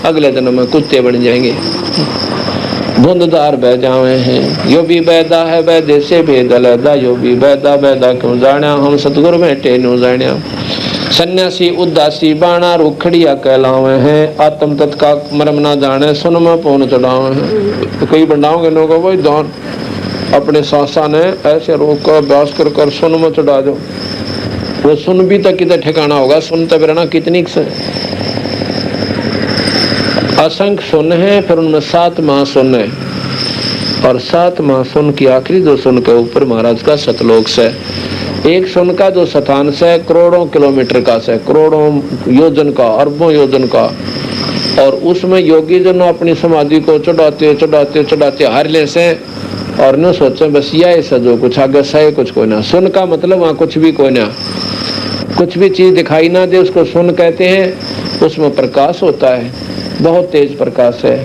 अगले दिन में कुत्ते बन जाएंगे। धुंधदार बह जावे हैं, यो भी बैदा है वैदे से भेद अलैदा, यो भी बैदा बैदा क्यों जाण्या, हम सतगुरु बैठे न्यू जाण्या। सन्यासी उदासी बाणा रुखड़िया कहलावे हैं, आत्म तत्व का मर्म ना जाने सुन में पौन चढ़ावे हैं। तो कई बंडाओगे लोगों को दान अपने सासा ने ऐसे रोक कर अभ्यास कर कर सुन में चढ़ा दो, वो सुन भी तक कितना ठिकाना होगा, सुनते रहना कितनी से असंख्य सुन है, फिर उनमें 7 महासुन है, और 7 महासुन की आखिरी 2 सुन के ऊपर महाराज का सतलोक से, एक सुन का जो स्थान से करोड़ों किलोमीटर का से, करोड़ों योजन का, अरबों योजन का, और उसमें योगी जन अपनी समाधि को चढ़ाते चढ़ाते चढ़ाते हार ले से, और न सोचे बस यह सजो कुछ आगे सहे कुछ कोई ना। सुन का मतलब वहाँ कुछ भी कोई ना, कुछ भी चीज दिखाई ना दे उसको सुन कहते हैं। उसमें प्रकाश होता है, बहुत तेज प्रकाश है,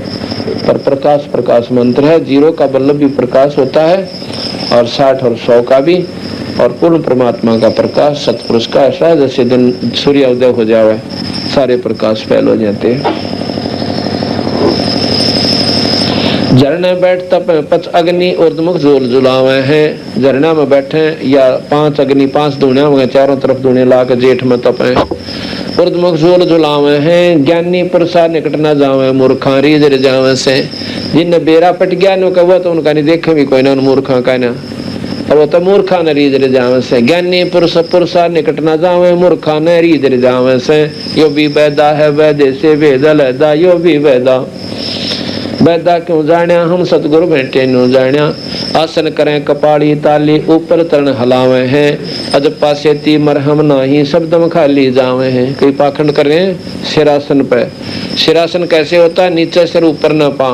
पर प्रकाश प्रकाश मंत्र है। 0 का बल्लभ भी प्रकाश होता है, और 60 और 100 का भी, और पूर्ण परमात्मा का प्रकाश सतपुरुष का ऐसा है जैसे दिन सूर्योदय हो जावे सारे प्रकाश फैल हो जाते हैं। झरने बैठ तप 5 अग्नि ऊर्ध्वमुख झूल झुलावे हैं, झरना में बैठे या 5 अग्नि 5 धुनिया में चारों तरफ धुने ला के जेठ में तपे, ऊर्ध्वमुख झूल झुलावे हैं। ज्ञानी पुरुषा निकट न जावे, मूर्खा रीझ जावे से, जिन बेरा पट गया नो कहो तो उनका नहीं देखे भी कोई ना, मूर्खा का ना, और वो तो मूर्खा न रीझ जावे से। ज्ञानी पुरुष पुरुषा निकट न जावे, मूर्खा न रीझ जावे से, यो भी बैदा है वैदे से भेद अलैदा, यो भी बैदा बैदा क्यों जाण्या, हम सतगुरु बैठे न्यू जाण्या। आसन करें कपाड़ी ताली, ऊपर तरण हलावे हैं, अजपा सेती मरहम नाही, शब्दम खाली जावे हैं। कई पाखंड कर रहे हैं सिरासन पे। सिरासन कैसे होता है, नीचे सिर ऊपर न पा,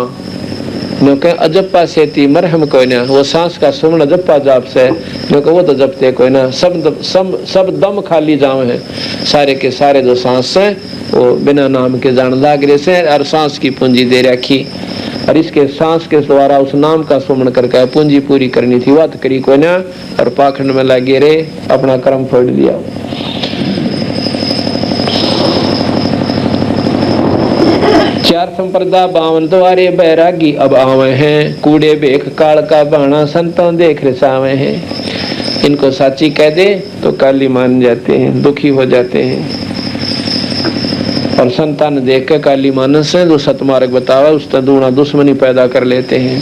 क्योंकि अजपा सेती मरहम कोई ना, वो सांस का सुमन अजपा जाप से, क्योंकि वो तो जपते कोई ना, सब दम खाली जावे हैं। सारे के सारे जो सांस है वो बिना नाम के जान लाग रहे से, और सांस की पूंजी दे रखी, और इसके सांस के द्वारा उस नाम का सुमन करके पूंजी पूरी करनी थी, बात करी कोई ना, और पाखंड में लगे रे अपना कर्म फोड़ लिया। चार संप्रदा 52 द्वारे बैरागी अब आवे हैं, कूड़े बेख काल का बाणा संतों देख रसावे हैं। इनको साची कह दे तो काली मान जाते हैं, दुखी हो जाते हैं, और संतान देख के काली मानस है जो सतमार्ग बतावा उस दूना दुश्मनी पैदा कर लेते हैं।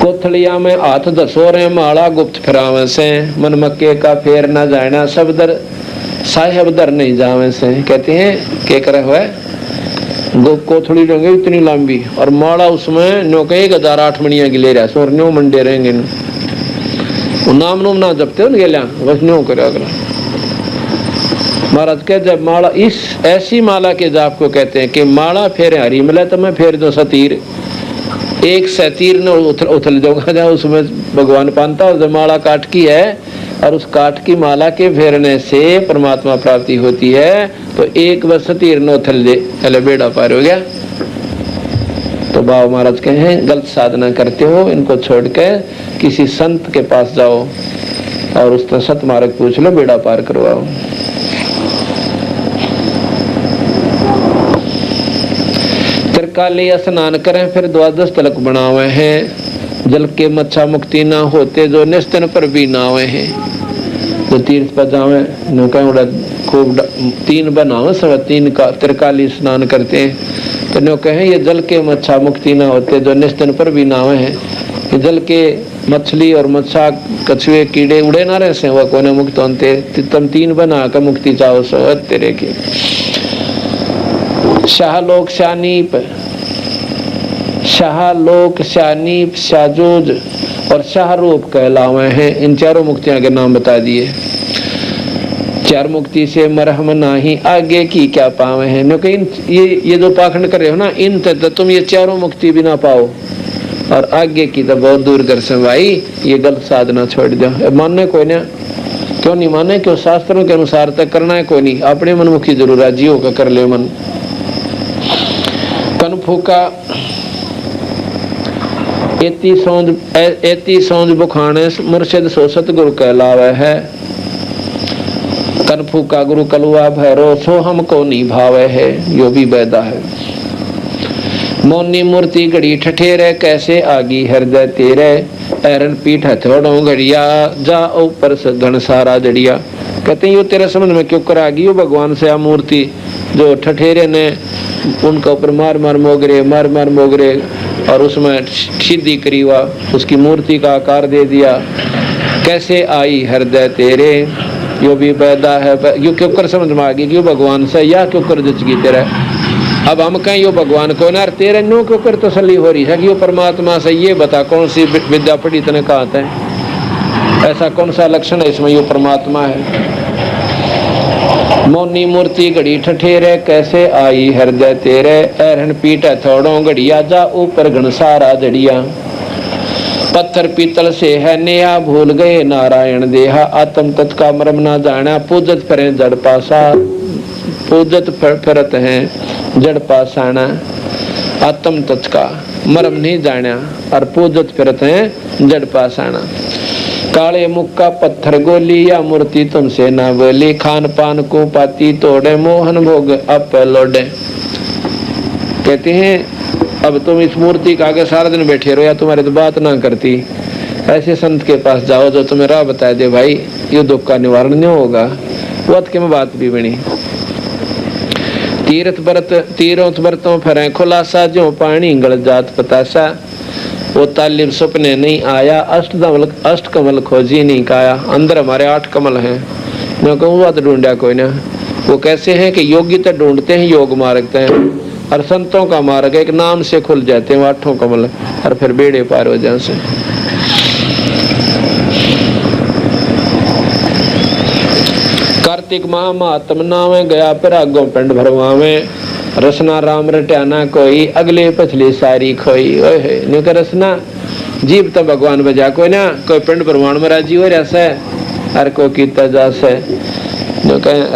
कोथलिया में हाथ दसोरे माला गुप्त फिरावे से, मन मक्के का फेर न जाना, सब दर साहेब दर नहीं जावे से। कहते हैं के करे हुए कोथली रहेंगे इतनी लंबी, और माला उसमें नो के 1008 मणिया की ले रहा, सोर न्यो मंडे रहेंगे, नाम नूम ना जपते हो गेल्या बस न्यो करे अगला। महाराज कह जब माला इस ऐसी माला के जाप को कहते हैं कि माला फेरे हरी मिले तो मैं फेर दो सतीर, एक सतीर ने उथल जाऊंगा जहाँ उसमें भगवान पानता, और जब माला काट की है और उस काट की माला के फेरने से परमात्मा प्राप्ति होती है, तो एक बार सतीर ने उथल दे पहले बेड़ा पार हो गया। तो बाबा महाराज कहे गलत साधना करते हो, इनको छोड़ के किसी संत के पास जाओ और उससे सतमार्ग पूछ लो, बेड़ा पार करवाओ। त्रिकाली स्नान करें फिर 12 तिलक बनावे हैं, जल के मच्छा मुक्ति ना होते जो निस्तन पर भी नावे हैं। जो तीर्थ पर जावे नौका उड़ा खूब 3 बनावे, सब 3 का त्रिकाली स्नान करते हैं, तो नो कहे ये जल के मच्छा मुक्ति ना होते जो निस्तन पर भी नावे हैं। ये जल के मछली और मच्छा कछुए कीड़े उड़े ना रहे से वह कोने मुक्त होते, तुम 3 बना कर मुक्ति चाहो सो तेरे के। शाहलोक शानीप, शाहलोक शानीप शाहजोज और शाहरूप कहलावे हैं। इन चारों मुक्तियों के नाम बता दिए। 4 मुक्ति से मरहम नाही आगे की क्या पावे हैं, क्योंकि ये जो पाखंड कर रहे हो ना, इन तो तुम ये चारों मुक्ति भी ना पाओ, और आगे की तो बहुत दूर कर से भाई, ये गलत साधना छोड़ दो। मानने कोई ना, क्यों नहीं माने, क्यों शास्त्रों के अनुसार तक करना है कोई नहीं, अपने मनमुखी जरूर राजियों का कर ले मन। कन फूका एती सौंज बुखाने मुर्शिद सो सतगुरु कहलावे है। कनफू का गुरु कलुआ भैरो सो हमको नहीं भावे है, यो भी बैदा है। मौनी मूर्ति घड़ी ठठेरे कैसे आगी हृदय तेरे, ऐरन पीठ हथौड़ों घड़िया जा ऊपर घन सारा जड़िया। कहते हैं यो तेरे समझ में क्यों कर आगी, यो भगवान से आ मूर्ति जो ठठेरे ने उनका ऊपर मार मार मोगरे और उसमें सीधी करी हुआ उसकी मूर्ति का आकार दे दिया। कैसे आई हृदय तेरे, यो भी पैदा है, यो क्यों कर समझ में आ गई क्यों भगवान से, या क्यों कर जचगी तेरा। अब हम कहें यो भगवान को ना तेरे नो क्यों कर तसल्ली हो रही है कि यो परमात्मा से, ये बता कौन सी विद्या पढ़ी तने कहा है, ऐसा कौन सा लक्षण है इसमें यो परमात्मा है। मौनी मूर्ति घड़ी ठठेरे कैसे आई हृदय तेरे, ऐरन पीठ हथौड़ों घड़िया जा ऊपर घन सारा जड़िया। पत्थर पीतल से है नेहा भूल गए नारायण देहा, आत्म तत् का मरम ना जाना पूजत फरे जड़ पासा, पूजत फरत है जड़ पासाना। आत्म तत् का मरम नहीं जाना और पूजत फिरत है जड़ पासाना। काले मुख का पत्थर गोली या मूर्ति तुमसे ना बोली, खान पान को पाती तोड़े मोहन भोग अब लौटे। कहते हैं अब तुम इस मूर्ति के आगे सारा दिन बैठे रहो या तुम्हारी तो बात ना करती, ऐसे संत के पास जाओ जो तुम्हें राह बता दे, भाई ये दुख का निवारण नहीं होगा। वत के में बात भी बनी। तीरों बरतों फरे खुलासा जो पानी गल जात पतासा, वो तालिब सपने नहीं आया अष्ट कमल खोजी नहीं काया। अंदर हमारे 8 कमल हैं, मैं कहूँ तो ढूंढा कोई ना। वो कैसे हैं कि योगी तो ढूंढते हैं योग मार्ग हैं, और संतों का मार्ग एक नाम से खुल जाते हैं 8 कमल, और फिर बेड़े पार हो जाए से। कार्तिक माह महात्म नावे गया पर आगो पिंड भरवावे, रसना राम रट्याना कोई अगले पछली सारी खोई। ओहे नहीं कर रसना जीव तो भगवान बजा कोई ना, कोई पिंड भरवान में राजी हो रहा है हर को कीता जा से।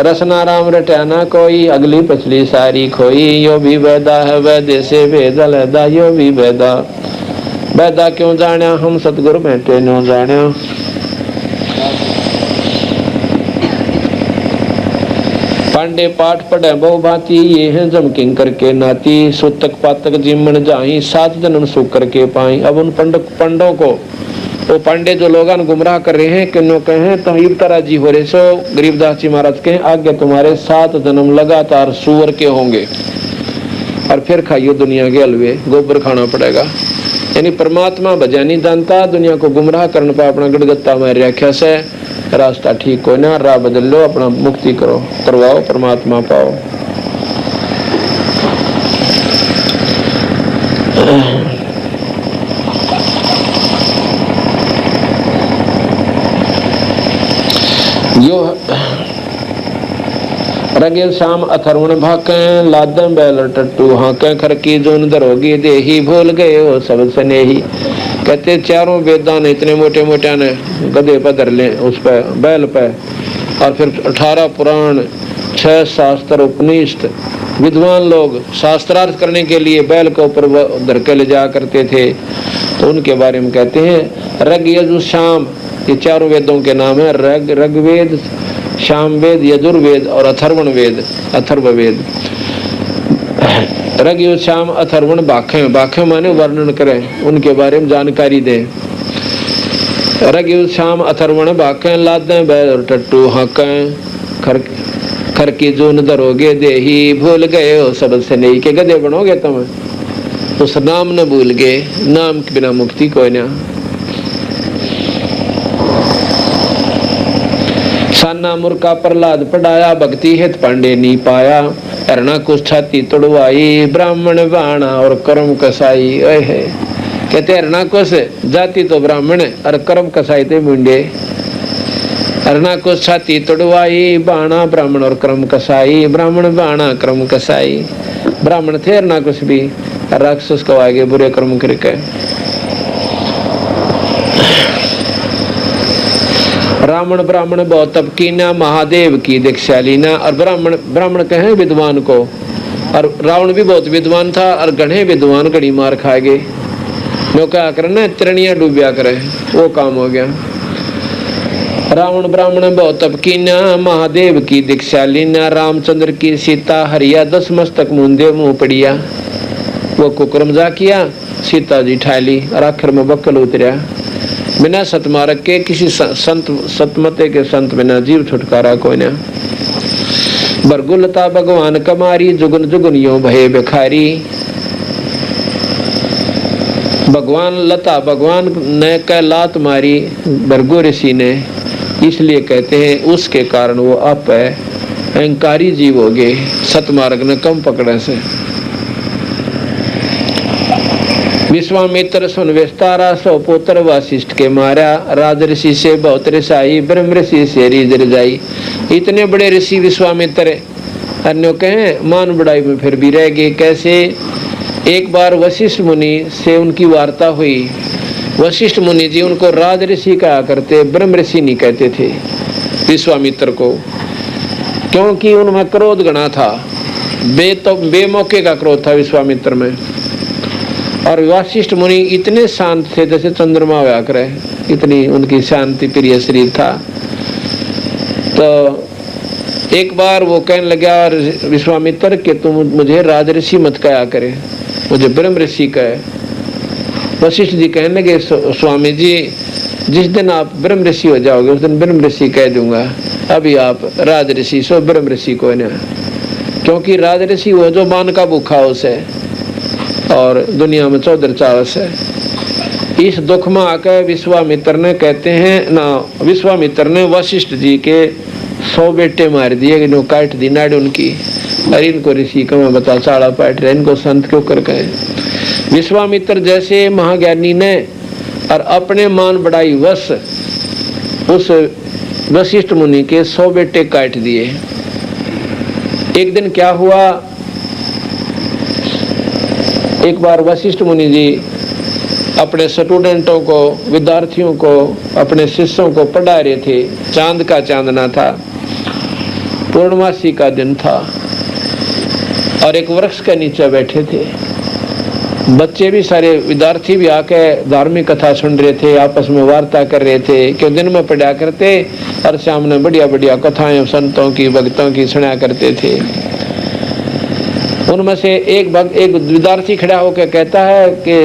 रसना राम रट्याना कोई अगली पछली सारी खोई, यो भी वैदा है वैदे से वेद लैदा, यो भी वैदा वैदा क्यों जाना हम सतगुरु बैठे नो जाना। पांडे पाठ पढ़े बहु भांति, ये है जम किंकर के नाती, सुतक पातक जिमन जाही 7 जन्म सुख करके पाई। अब उन पंडों को वो पांडे जो लोग गुमराह कर रहे हैं किन्नो कहे तुम इब्तरा जी हो रहे सो, गरीबदास जी महाराज कहें आगे तुम्हारे 7 जन्म लगातार सुअर के होंगे और फिर खाइयो दुनिया के हलवे, गोबर खाना पड़ेगा। यानी परमात्मा भजा नहीं जानता, दुनिया को गुमराह करने पर अपना गड़गत्ता में रखा से रास्ता ठीक हो ना, राह बदल लो, अपना मुक्ति करो करवाओ, परमात्मा पाओ। यो रगे शाम अथर्वण भाके लादम बैल टट्टू हाके, खरकी जोन दरोगी देही भूल गए हो सब स्नेही। कहते 4 वेदां ने इतने मोटे मोटे ने गधे पर धर ले उस पर बैल पे, और फिर 18 पुराण 6 शास्त्र उपनिषद, विद्वान लोग शास्त्रार्थ करने के लिए बैल के ऊपर धर के ले जा करते थे। तो उनके बारे में कहते हैं रग यजु शाम, ये 4 वेदों के नाम है, ऋग्वेद, सामवेद, यजुर्वेद और अथर्वण वेद, अथर्ववेद। रग युग शाम अथर्वण बाखे, बाखे माने वर्णन करें, उनके बारे में जानकारी दें। रग युग शाम अथर्वण बाखे लादे बैल टट्टू हाकें, खर की जून दरोगे देही भूल गए हो सब से नहीं, के गधे बनोगे तुम उस नाम न भूल गए, नाम के बिना मुक्ति कोई ना। साना मुर्का प्रहलाद पढ़ाया, भक्ति हित पांडे नहीं पाया, हरणा कुछ छाती तोड़वाई, ब्राह्मण बाणा और कर्म कसाई। है कहते हरणा कुछ जाति तो ब्राह्मण और कर्म कसाई थे मुंडे। हरणा कुछ छाती तोड़वाई, बाणा ब्राह्मण और कर्म कसाई, ब्राह्मण बाणा कर्म कसाई। ब्राह्मण थे हरणा कुछ भी, राक्षस को आगे बुरे कर्म करके। रावण ब्राह्मण बहुत तप कीना, महादेव की दीक्षा लीना। और ब्राह्मण कहे विद्वान को, और रावण भी बहुत विद्वान था और घने विद्वान घड़ी मार खा गए। नो क्या करना, तिरनिया डूबिया करे, वो काम हो गया। रावण ब्राह्मण बहुत तप कीन्या, महादेव की दीक्षा लीन्या, रामचंद्र की सीता हरिया, 10 मस्तक मुंदे मुंह पड़िया। वो कुकर्म जा किया, सीता जी ठाली और आखिर में बक्कल उतरिया। बिना सतमार्ग के किसी संत सतमते के संत बिना जीव छुटकारा कोई ना। बरगुलता भगवान कमारी, जुगन जुगन यो भय भिखारी। भगवान लता भगवान ने कै लात मारी बरगु ऋषि ने, इसलिए कहते हैं उसके कारण वो आप है अहंकारी जीव हो गए, सतमार्ग ने कम पकड़े से। विश्वामित्र सुन विस्तारा, 100 पुत्र वशिष्ठ के मारा, राज ऋषि से बहुत रिसाई, ब्रह्म ऋषि से रीझ जाई। इतने बड़े ऋषि विश्वामित्र अन्यों कहें मान बढ़ाई में फिर भी रह गए। कैसे? एक बार वशिष्ठ मुनि से उनकी वार्ता हुई। वशिष्ठ मुनि जी उनको राज ऋषि कहा करते, ब्रह्म ऋषि नहीं कहते थे विश्वामित्र को, क्योंकि उनमें क्रोध गणा था। बेमौके का क्रोध था विश्वामित्र में। और वशिष्ठ मुनि इतने शांत थे जैसे चंद्रमा हुआ करे, इतनी उनकी शांति प्रिय शरीर था। तो एक बार वो कहने लगा विश्वामित्र कि तुम मुझे राज ऋषि मत कहा करे, मुझे ब्रह्म ऋषि कहे। वशिष्ठ जी कहने लगे स्वामी जी, जिस दिन आप ब्रह्म ऋषि हो जाओगे उस दिन ब्रह्म ऋषि कह दूंगा, अभी आप राज ऋषि सो ब्रह्म ऋषि को ना, क्योंकि राज ऋषि वो जो मान का भूखा उसे और दुनिया में 14 चावस है। इस दुख में आकर विश्वामित्र ने कहते हैं ना, विश्वामित्र ने वशिष्ठ जी के 100 बेटे मार दिए, इन्हों काट दी नाड़ उनकी। अरे इनको ऋषि का मैं बता चाड़ा पाट रहे, इनको संत क्यों कर कहे। विश्वामित्र जैसे महाज्ञानी ने और अपने मान बढ़ाई वश उस वशिष्ठ मुनि के 100 बेटे काट दिए। एक दिन क्या हुआ, एक बार वशिष्ठ मुनि जी अपने स्टूडेंटों को, विद्यार्थियों को, अपने शिष्यों को पढ़ा रहे थे। चांद का चांदना था, पूर्णमासी का दिन था और एक वृक्ष के नीचे बैठे थे। बच्चे भी सारे विद्यार्थी भी आके धार्मिक कथा सुन रहे थे, आपस में वार्ता कर रहे थे। क्यों दिन में पढ़ा करते और शाम में बढ़िया बढ़िया कथाएं संतों की भक्तों की सुना करते थे। उनमें से एक विद्यार्थी खड़ा होकर कहता है कि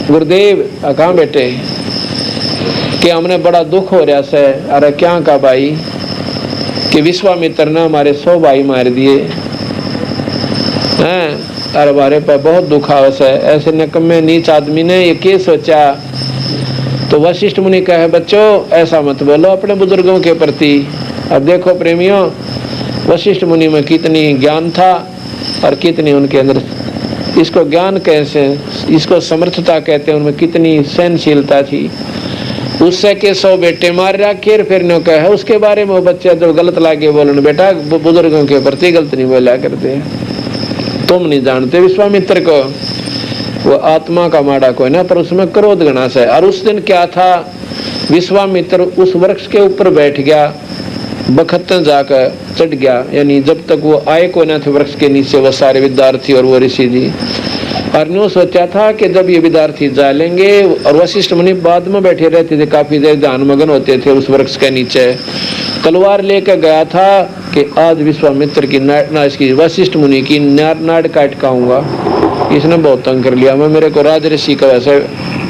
गुरुदेव कहाँ बैठे, कि हमने बड़ा दुख हो रहा से। अरे क्या का भाई, कि विश्वामित्र ने हमारे 100 भाई मार दिए हैं, अरे हमारे पर बहुत दुख आवस है। ऐसे निकम्मे नीच आदमी ने ये क्या सोचा। तो वशिष्ठ मुनि कहे बच्चों ऐसा मत बोलो अपने बुजुर्गों के प्रति। अब देखो प्रेमियों, वशिष्ठ मुनि में कितनी ज्ञान था और कितनी उनके अंदर, इसको ज्ञान कैसे, इसको समर्थता कहते हैं, उनमें कितनी सहनशीलता थी। उससे के 100 बेटे मार रखे, फिर न कहे उसके बारे में वो बच्चे जो गलत लागे बोलने, बेटा बुजुर्गों के प्रति गलत नहीं बोला करते, तुम नहीं जानते विश्वामित्र को, वो आत्मा का माड़ा कोई ना, पर उसमें क्रोध गणास है। और उस दिन क्या था, विश्वामित्र उस वृक्ष के ऊपर बैठ गया, बखतन जाकर चढ़ गया, यानी जब तक वो आए को ना थे वृक्ष के नीचे वो सारे विद्यार्थी और वो ऋषि जी। और न्यू सोचा था कि जब ये विद्यार्थी जा लेंगे, और वशिष्ठ मुनि बाद में बैठे रहते थे, काफी देर ध्यान मगन होते थे उस वृक्ष के नीचे। तलवार लेकर गया था कि आज विश्वामित्र की इसकी वशिष्ठ मुनि की नाड़ काट खाऊंगा, इसने बहुत तंग कर लिया, मैं मेरे को राज ऋषि का वैसे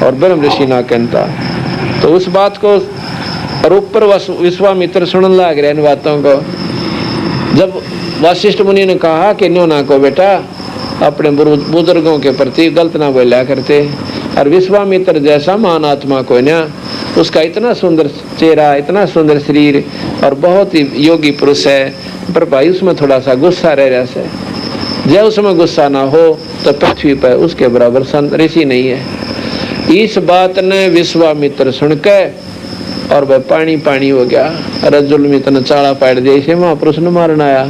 और ब्रह्म ऋषि ना कहता। तो उस बात को और ऊपर विश्वामित्र सुनने लग रहे इन बातों को। जब वशिष्ठ मुनि ने कहा कि नो ना को बेटा अपने बुजुर्गों के प्रति गलत ना बोला करते, और विश्वामित्र जैसा महान आत्मा को ना, उसका इतना सुंदर चेहरा, इतना सुंदर शरीर और बहुत ही योगी पुरुष है, पर भाई उसमें थोड़ा सा गुस्सा रह रहा है। जब उसमें गुस्सा ना हो तो पृथ्वी पर उसके बराबर संत ऋषि नहीं है। इस बात ने विश्वामित्र सुनकर और वह पानी पानी हो गया, रजुल में इतना चाड़ा पाट दिया, इसे महापुरुष ने मारना आया,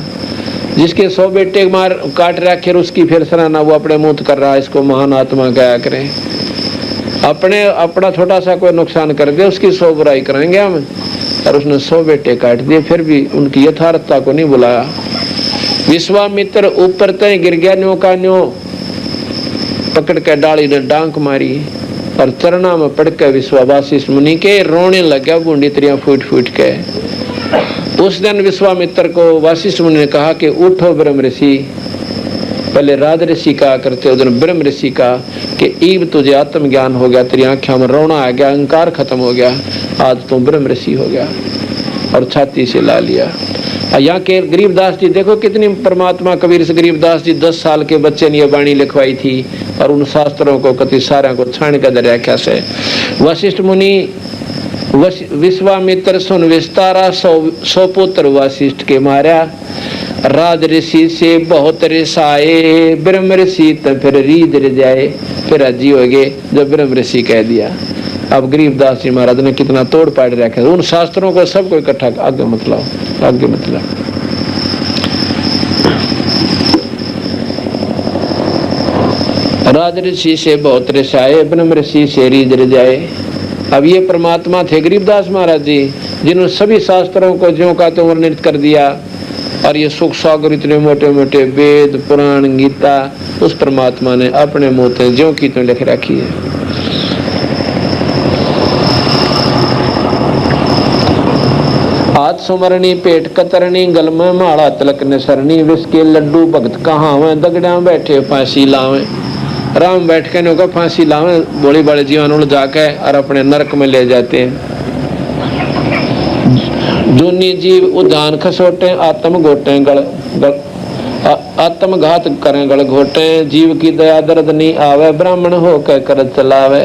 जिसके 100 बेटे मार काट रखे, उसकी फिर सराहना वो अपने मुंह कर रहा है, इसको महान आत्मा क्या करें। अपना छोटा सा कोई नुकसान कर दे उसकी 100 बुराई करेंगे हम, और उसने 100 बेटे काट दिए, फिर भी उनकी यथार्थता को नहीं बुलाया। विश्वामित्र ऊपर तय गिर गया, न्यो का न्यो पकड़ के डाली ने डांक मारी, और चरणा में पड़ के विश्वावासिष्ठ मुनि के रोने लग गया, बूंदी त्रियां फूट फूट के। उस दिन विश्वामित्र को वासिष्ठ मुनि ने कहा कि उठो ब्रह्म ऋषि। पहले राज ऋषि कहा करते, उस दिन ब्रह्म ऋषि का कि ईब तुझे आत्मज्ञान हो गया, तेरी आंखों में रोना आ गया, अहंकार खत्म हो गया, आज तुम ब्रह्म ऋषि हो गया। और छाती से ला लिया। यहाँ के गरीबदास जी देखो कितनी परमात्मा कबीर से गरीबदास जी 10 साल के बच्चे ने यह वाणी लिखवाई थी और उन शास्त्रों को कति सारा को छाण कर दरिया से। वशिष्ठ मुनि विश्वामित्र सुन विस्तारा, 100 पुत्र वशिष्ठ के मारा। राज ऋषि से बहुत रिसाए, ब्रह्म ऋषि तो फिर रीद जाए, फिर अजी हो गए जब ब्रह्म ऋषि कह दिया। अब गरीबदास जी महाराज ने कितना तोड़ पाड़ रखा, उन शास्त्रों को सबको इकट्ठा आगे मतलब राज ऋषि से बहुत रिसाए, ब्रह्म ऋषि से रीद जाए। अब ये परमात्मा थे गरीबदास महाराज जी, जिन्होंने सभी शास्त्रों को ज्यों का त्यों वर्णित कर दिया। और ये सुख सागर इतने मोटे मोटे वेद पुराण गीता उस परमात्मा ने अपने मुंह से ज्यों की त्यों लिख रखी है। हाथ सुमरनी पेट कतरनी, गल में माड़ा तिलक ने सरनी, विष के लड्डू भगत कहावे, दगड़ा बैठे फांसी लावे। राम बैठ के नौका फांसी लावे, बोली बड़े जीवन उड़ जाके और अपने नरक में ले जाते हैं। जूनी जीव उद्यान खसोटे, आत्म घोटे गल आत्मघात करें गल घोटे, जीव की दया दर्द नहीं आवे, ब्राह्मण हो के कर चलावे।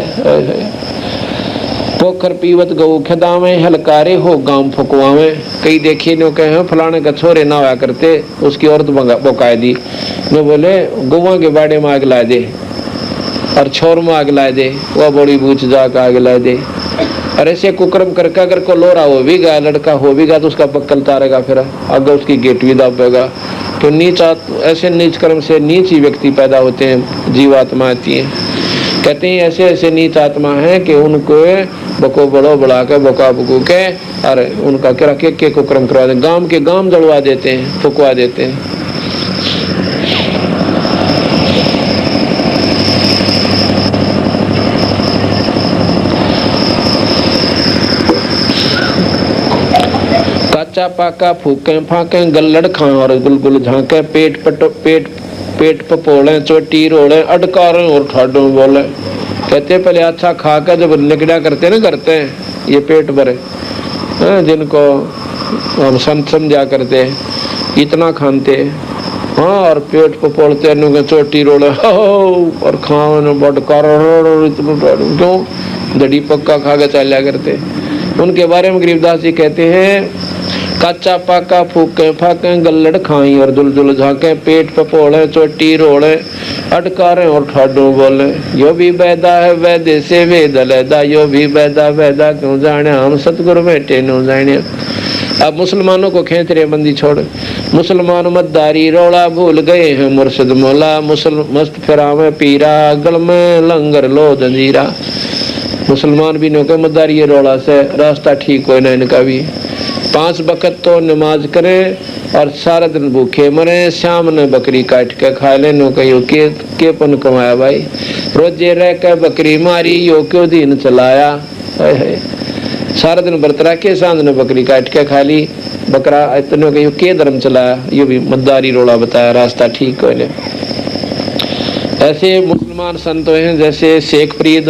पोखर पीवत गऊ खदावे, हलकारे हो गांव फुकवावे। कई देखिए नो कहे फलाने का छोरे ना हुआ करते, उसकी औरत बोकाए दी, नो बोले गौवा के बाड़े में आग ला दे और छोर में आग ला दे, वह बड़ी बूझ जाकर आग ला दे। और ऐसे कुकर्म करके अगर को लोरा हो भी गया, लड़का हो भी गया तो उसका बक्कल तारेगा, फिर अगर उसकी गेट भी दाबेगा। तो नीच ऐसे नीच कर्म से नीच ही व्यक्ति पैदा होते हैं, जीवात्मा आती है। कहते हैं ऐसे ऐसे नीच आत्मा है कि उनको बको बड़ो बढ़ा के बका बकू के और उनका क्या के कुकर्म करवा देते, गांव के गांव जलवा देते हैं, फुकवा देते हैं। काचा पाका फूके फाके, गल्लड़ खां और गुलगुल झांके, पेट पपोले, चोटी रोले, अडकारों और ठाडों बोले। कहते पहले अच्छा खा कर जब निकड़ा करते ना करते हैं ये पेट भरे, जिनको हम संत समझा करते इतना खाते, हाँ, और पेट पपोलते चोटी रोले और खाओ बडकारों, क्यों दड़ी पक्का खा के चला करते। उनके बारे में गरीबदास जी कहते हैं काचा पाका फूके फाके, गल्लड़ खाई और दुलदुल झाके, पेट पपोले, चोटी रोले, अटकारे और ठाडों बोले। यो भी बैदा है वैदे से वेद लैदा, यो भी बैदा वैदा क्यों जाने, हम सतगुरु बैठे नो जाने। अब मुसलमानों को खींच रहे बंदी छोड़, मुसलमान मद्दारी रोड़ा भूल गए हैं मुर्शिद मौला, मस्त फिरावे पीरा, गल में लंगर लो जंजीरा। मुसलमान भी नो के मद्दारी ये रोड़ा से रास्ता ठीक हो ना इनका भी। 5 वक्त तो नमाज करे और सारा दिन भूखे मरे, शाम ने बकरी काट के खा ले, नो कहो के पुन कमाया भाई, रोजे रह के बकरी मारी, यो क्यों दिन चलाया। सारा दिन व्रत रखे, सांझ ने बकरी काट के खा ली, बकरा इतने कहो के धर्म चलाया, ये भी मद्दारी रोड़ा बताया, रास्ता ठीक हो ले। ऐसे मुसलमान संत हैं जैसे शेख फरीद,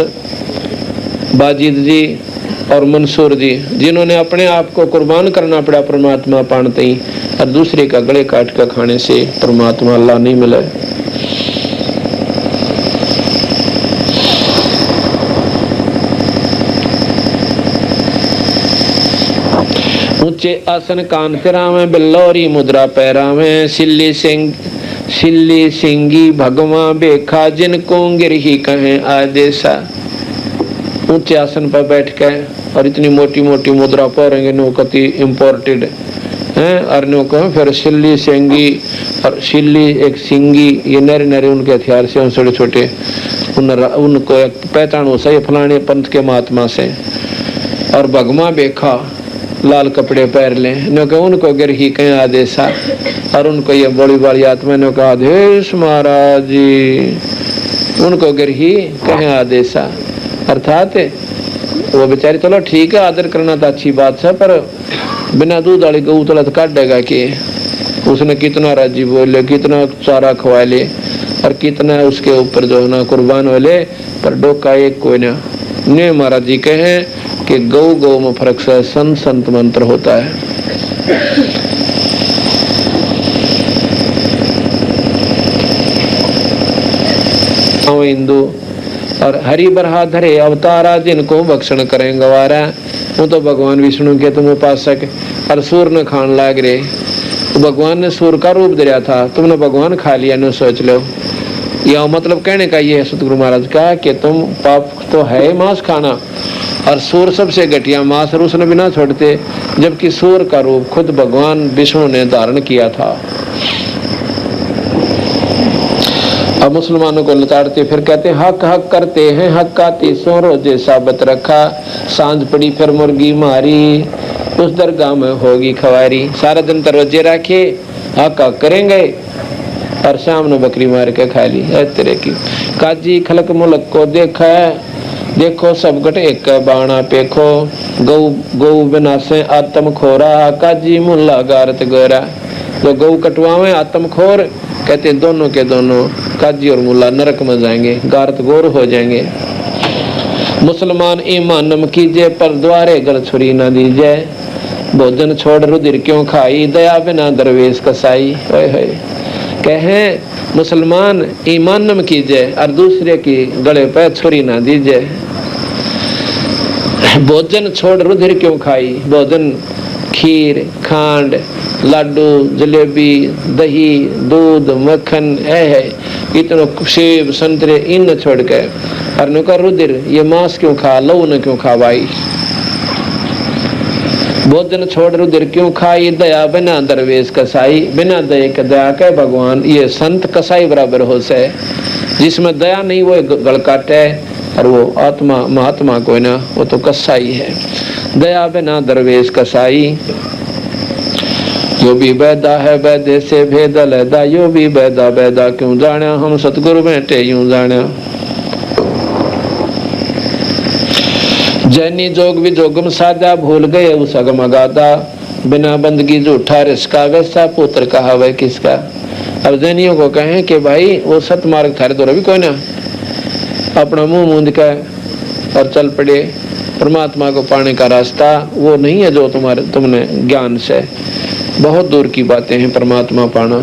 बाजिद जी और मंसूर जी, जिन्होंने अपने आप को कुर्बान करना पड़ा परमात्मा पाने ही, और दूसरे का गले काट कर खाने से परमात्मा अल्लाह नहीं मिले। ऊंचे आसन कान फिरावे, बिल्लौरी मुद्रा पैरावे, सिल्ली सिंगी भगवा बेखा, जिनको गिरही कहें आदेशा। ऊंचे आसन पर बैठ के और इतनी मोटी मोटी मुद्रा पढ़ेंगे, नो कति इम्पोर्टेड है, और नो कहो फिर सिल्ली सिंगी, और सिल्ली एक सिंगी, ये नरे नरे उनके हथियार से छोटे छोटे, उनको एक पहचान हो सही फलाने पंथ के महात्मा से। और भगवा बेखा, लाल कपड़े पहन ले, नो कहो उनको गिर ही कहीं आदेशा, और उनको ये बड़ी बड़ी आत्मा ने कहा आदेश महाराज जी, उनको गिर ही कहीं आदेशा। अर्थात वो बेचारी चलो ठीक है, आदर करना तो अच्छी बात है, पर बिना दूध वाली गऊ तलत काटेगा कि उसने कितना राजी बोले, कितना चारा खवा ले और कितना उसके ऊपर जो है ना कुर्बान वाले, पर डोका एक कोई ना। ने महाराज जी कहे कि गौ गौ में फर्क से संत संत मंत्र होता है। हिंदू और हरि बरहा धरे अवतारा जिनको भक्षण करें गवारा, वो तो भगवान विष्णु के तुम उपासक और सूर न खान लाग रहे, तो भगवान ने सूर का रूप दिया था, तुमने भगवान खा लिया, न सोच लो। यह मतलब कहने का ये है सतगुरु महाराज का कि तुम पाप तो है मांस खाना, और सूर सबसे घटिया मांस, और उसने भी ना छोड़ते, जबकि सूर का रूप खुद भगवान विष्णु ने धारण किया था। अब मुसलमानों को लताड़ते फिर कहते हैं हक हक करते हैं, हक का 300 रोजे साबत रखा, सांझ पड़ी फिर मुर्गी मारी, उस दरगाह में होगी खवारी। सारा दिन तो रोजे रखे, हक हक करेंगे और शाम ने बकरी मार के खा ली। इस तरह की काजी खलक मुलक को देखा, देखो सब गट एक बाणा पेखो, गौ गौ बिना से आत्म खोरा, काजी मुल्ला गारत गोरा। तो गौ कटवावे आत्म खोर, कहते दोनों के दोनों काजी और मुल्ला नरक में जाएंगे, गारत गोर हो जाएंगे। मुसलमान ईमान नम कीजिए, पर द्वारे गल छुरी न दीजिए, भोजन छोड़ रुधिर क्यों खाई, दया बिना दरवेश कसाई। कहे मुसलमान ईमान नम कीजिए और दूसरे की गले पे छुरी ना दीजिए, भोजन छोड़ रुधिर क्यों खाई। भोजन खीर खांड लाडू जलेबी दही दूध मक्खन है, इतनो सेब संतरे इन छोड़ के और नुका रुधिर ये मांस क्यों खा, लहू न क्यों खा भाई। भोजन छोड़ रुधिर क्यों खाई, दया बिना दरवेश कसाई। बिना दया के दया के भगवान ये संत कसाई बराबर हो से, जिसमें दया नहीं वो गल काटे, और वो आत्मा महात्मा कोई ना, वो तो कसाई है। दया बिना दरवेश कसाई, यो भी बैदा है बैदे से भेद लैदा, यो भी बैदा बैदा क्यों जाना, हम सतगुरु बैठे यूं जाना। जैनी जोग भी जोगम साधा, भूल गए उस अगम अगाधा, बिना बंदगी झूठा रिश्का, वैसा पुत्र कहा वह किसका। अब जैनियों को कहें कि भाई वो सतमार्ग थारे तो भी कोई ना, अपना मुंह मूंद के और चल पड़े, परमात्मा को पाने का रास्ता वो नहीं है जो तुमने ज्ञान से, बहुत दूर की बातें हैं परमात्मा पाना।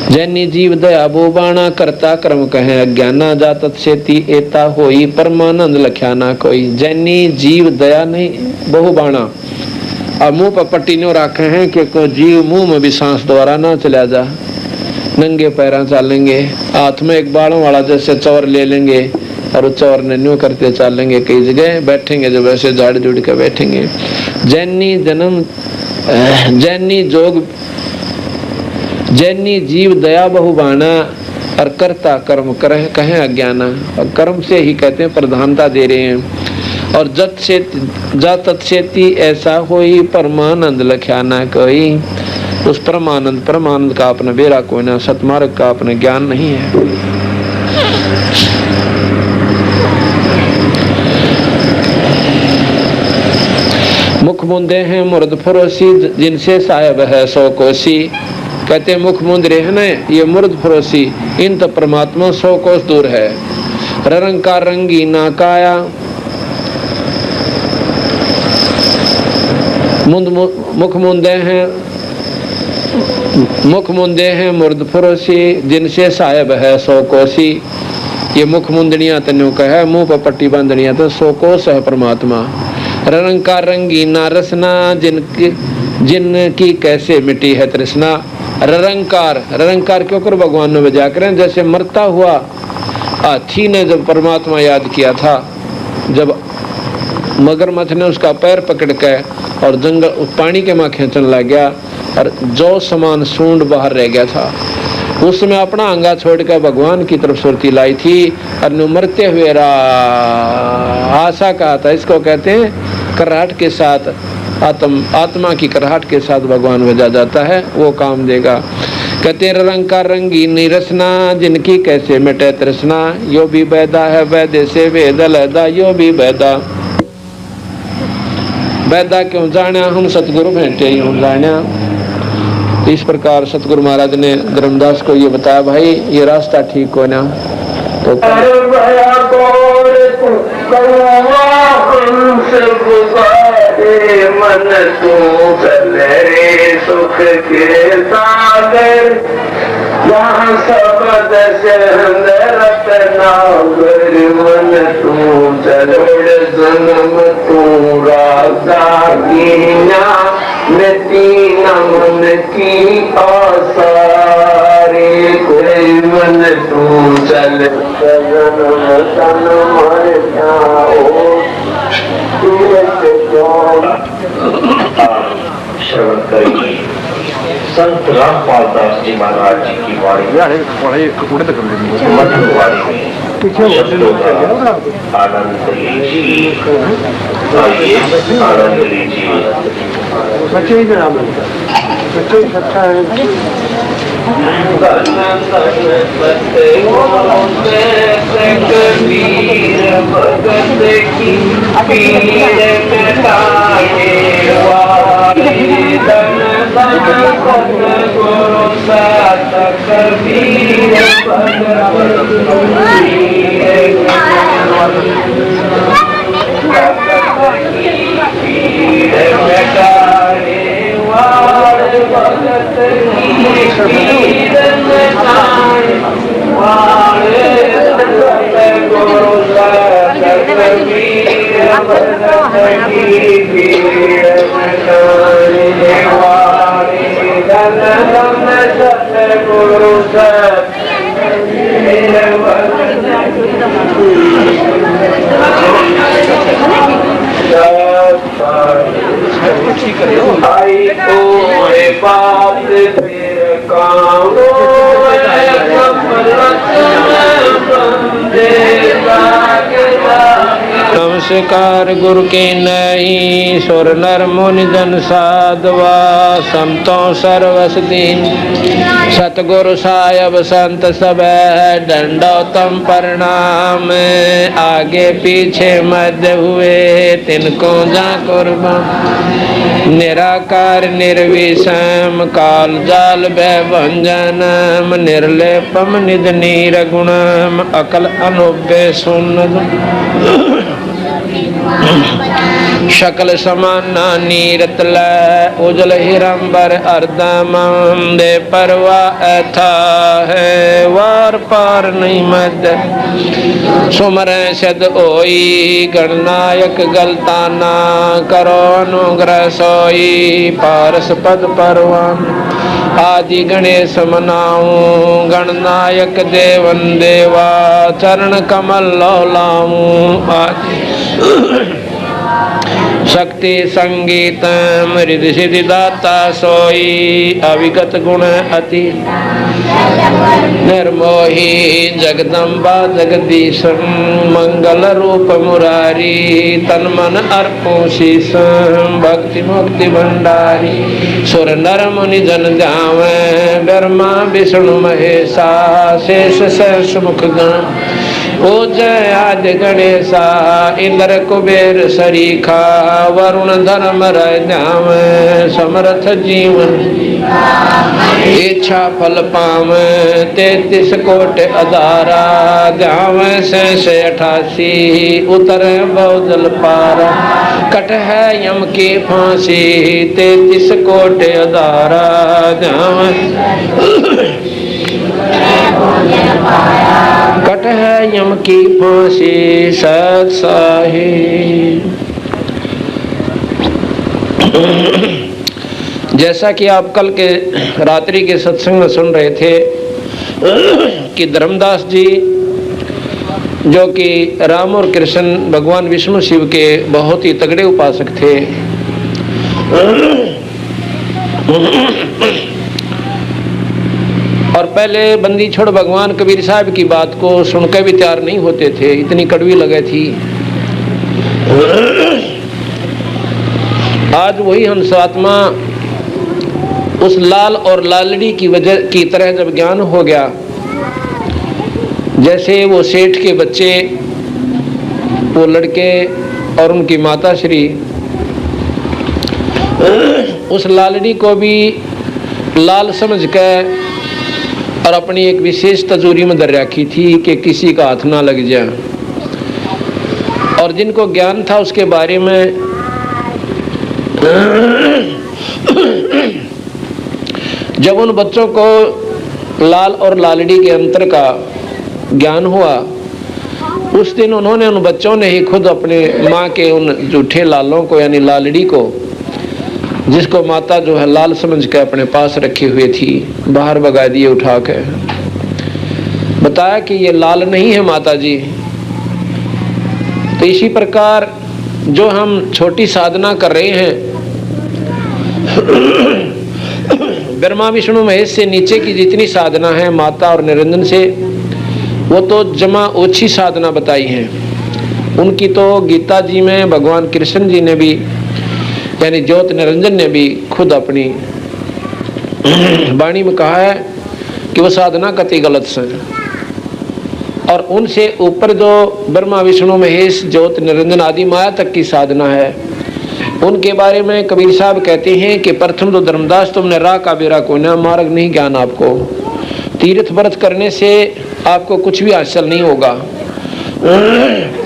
जैनी जीव दया बो बाणा, करता कर्म कहे अज्ञाना, जातत सेती एता होई, परमानंद लख्याना कोई। जैनी जीव दया नहीं बहु बाणा, अब मुंह पर पट्टी नो रखे हैं कि को जीव मुंह में भी सांस द्वारा ना चला जा, नंगे पैरा चलेंगे, हाथ में एक बाणों वाला जैसे चौर ले लेंगे और चौर ने न्यू करते चलेंगे, कई जगह बैठेंगे जब ऐसे झाड़ जुड़ के बैठेंगे। जैनी जन्म जैनी जोग जैनी जीव दया बहुबाना, और करता कर्म करे कहें अज्ञाना, और कर्म से ही कहते हैं प्रधानता दे रहे हैं। और जातत सेती ऐसा होई, परमानंद लख्याना कोई। उस परमानंद का अपना बेरा कोई ना, सतमार्ग का अपना ज्ञान नहीं है। मुख मुंदे हैं मुर्द फरोसी, जिनसे साहेब है सौ कोसी। कहते मुख मुंदरे है ना ये मुर्द फरोसी, इन तो परमात्मा 100 कोस दूर है। रंकार रंगी ना काया, मुख मुंदे हैं मुर्द फरोसी, जिनसे साहेब है 100 कोसी। ये मुख मुंदनिया तेनों का है, मुंह पर पट्टी बांधनिया तो 100 कोस है परमात्मा। रंकार रंगी ना रसना, जिनकी कैसे मिटी है तृष्णा। रंकार क्यों कर भगवान ने बजा करें, जैसे मरता हुआ हाथी ने जब परमात्मा याद किया था, जब मगरमच्छ ने उसका पैर पकड़ के और जंगल पानी के मां खींचने लग गया और जो समान सूंड बाहर रह गया था, उसमें अपना अंगा छोड़ कर भगवान की तरफ सुरती लाई थी और मरते हुए आशा कहा था। इसको कहते हैं कराहट के साथ आत्मा की कराहट के साथ भगवान बजा जाता है, वो काम देगा। कहते रंग का रंगी निरसना, जिनकी कैसे मिटे तृष्णा, यो भी बैदा है वैदे से वेद लैदा, यो भी बैदा। बैदा क्यों जाना, हम सतगुरु भेंटे यूं जाना। इस प्रकार सतगुरु महाराज ने धर्मदास को ये बताया, भाई ये रास्ता ठीक हो ना। तो मन तू चले सुख के सागर, यहाँ शब्द शहद रतनागर। मन तू चले जन्म तू राजा कीना, नती नमन की आसारे। कोई मन तू चल जन्म तन मर जाओ, श्रवण करेंगे संत रामपाल दास जी महाराज जी की वाणी, मधुर वाणी में शब्दों का आनंद लीजिए। आइए आनंद लीजिए। भगत की पीर मिटाने वाले, धन गुरु सात कबीर। पीर मिटाने वाले, भगत की पीर मिटाने वाले, गुरु सात कबीर। भगत की पीर मिटाने वाले, धन सतगुरु सात कबीर। आई तो बात फिर काम नमस्कार गुरु के नहीं, सुर नर मुनि जन साधवा, समतों सर्वस दीन। सतगुरु साहब संत सब दंडोतम प्रणाम, आगे पीछे मध्य हुए तिनको जा कुर्बान। निराकार निर्विषम काल जाल भंजनम, निर्लेपम निज नीर गुणम, अकल अनुव्य सुन। शकल समाना नीरतल, उजल हिरंबर अर्दम, दे परवा अथा है वार पार नहीं मद। सुमर सद ओई गणनायक गलताना, करो अनुग्रह सोई पारस पद परवान। आदि गणेश मनाऊं गणनायक देवन देवा, चरण कमल लौलाऊं आदि। शक्ति संगीत रिद्धि सिद्धि दाता सोई, अविगत गुण अति निर्मोही। जगदम्बा जगदीश मंगल रूप मुरारी, तन मन अर्पो शीस भक्ति मुक्ति भंडारी। सुर नर मुनि जन जावे, ब्रह्मा विष्णु महेशा, शेष शेष मुख गण। पूजय आदि गणेशा, इंद्र कुबेर सरीखा, वरुण धर्म राम। समर्थ जीवन इच्छा फल पाव, 33 कोट अदारा। ध्याव से 88 उतर बहुजल पारा। कट है यम की फांसी, 33 कोट अदारा। ध्याव कट है यम की फांसी, सत साही। जैसा कि आप कल के रात्रि के सत्संग में सुन रहे थे कि धर्मदास जी जो कि राम और कृष्ण भगवान विष्णु शिव के बहुत ही तगड़े उपासक थे, और पहले बंदी छोड़ भगवान कबीर साहब की बात को सुनकर भी तैयार नहीं होते थे, इतनी कड़वी लगे थी। आज वही हंसात्मा उस लाल और लालड़ी की वजह की तरह जब ज्ञान हो गया, जैसे वो सेठ के बच्चे, वो लड़के और उनकी माता श्री उस लालड़ी को भी लाल समझ कर और अपनी एक विशेष तजूरी में धर रखी थी कि किसी का हाथ ना लग जाए। और जिनको ज्ञान था उसके बारे में जब उन बच्चों को लाल और लालड़ी के अंतर का ज्ञान हुआ, उस दिन उन्होंने, उन बच्चों ने ही खुद अपने माँ के उन झूठे लालों को यानी लालड़ी को, जिसको माता जो है लाल समझ के अपने पास रखी हुई थी, बाहर भगा दिए उठा के। बताया कि ये लाल नहीं है माता जी। तो इसी प्रकार जो हम छोटी साधना कर रहे हैं, ब्रह्मा विष्णु महेश से नीचे की जितनी साधना है माता और निरंजन से, वो तो जमा ओछी साधना बताई है। उनकी तो गीता जी में भगवान कृष्ण जी ने भी यानी ज्योत निरंजन ने भी खुद अपनी वाणी में कहा है कि वो साधना कति गलत से। और उनसे ऊपर जो ब्रह्मा विष्णु महेश ज्योत निरंजन आदि माया तक की साधना है, उनके बारे में कबीर साहब कहते हैं कि प्रथम तो धर्मदास तुमने राह का बेरा कोई ना, मार्ग नहीं ज्ञान आपको। तीर्थ व्रत करने से आपको कुछ भी हासिल नहीं होगा,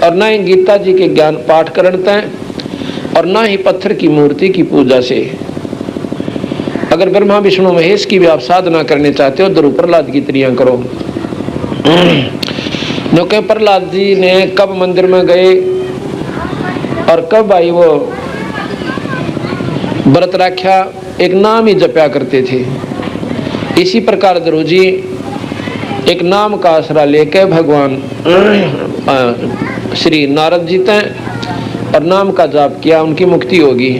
और ना ही गीता जी के ज्ञान पाठ करते हैं, और ना ही पत्थर की मूर्ति की पूजा से। अगर ब्रह्मा विष्णु महेश की भी आप साधना करने चाहते हो, ध्रुव प्रहलाद की तरियां करो। क्योंकि प्रहलाद जी ने कब मंदिर में गए और कब आई वो व्रत रक्षा, एक नाम ही जपया करते थे। इसी प्रकार ध्रुव जी एक नाम का आसरा लेकर भगवान श्री नारद जी तय और नाम का जाप किया, उनकी मुक्ति होगी।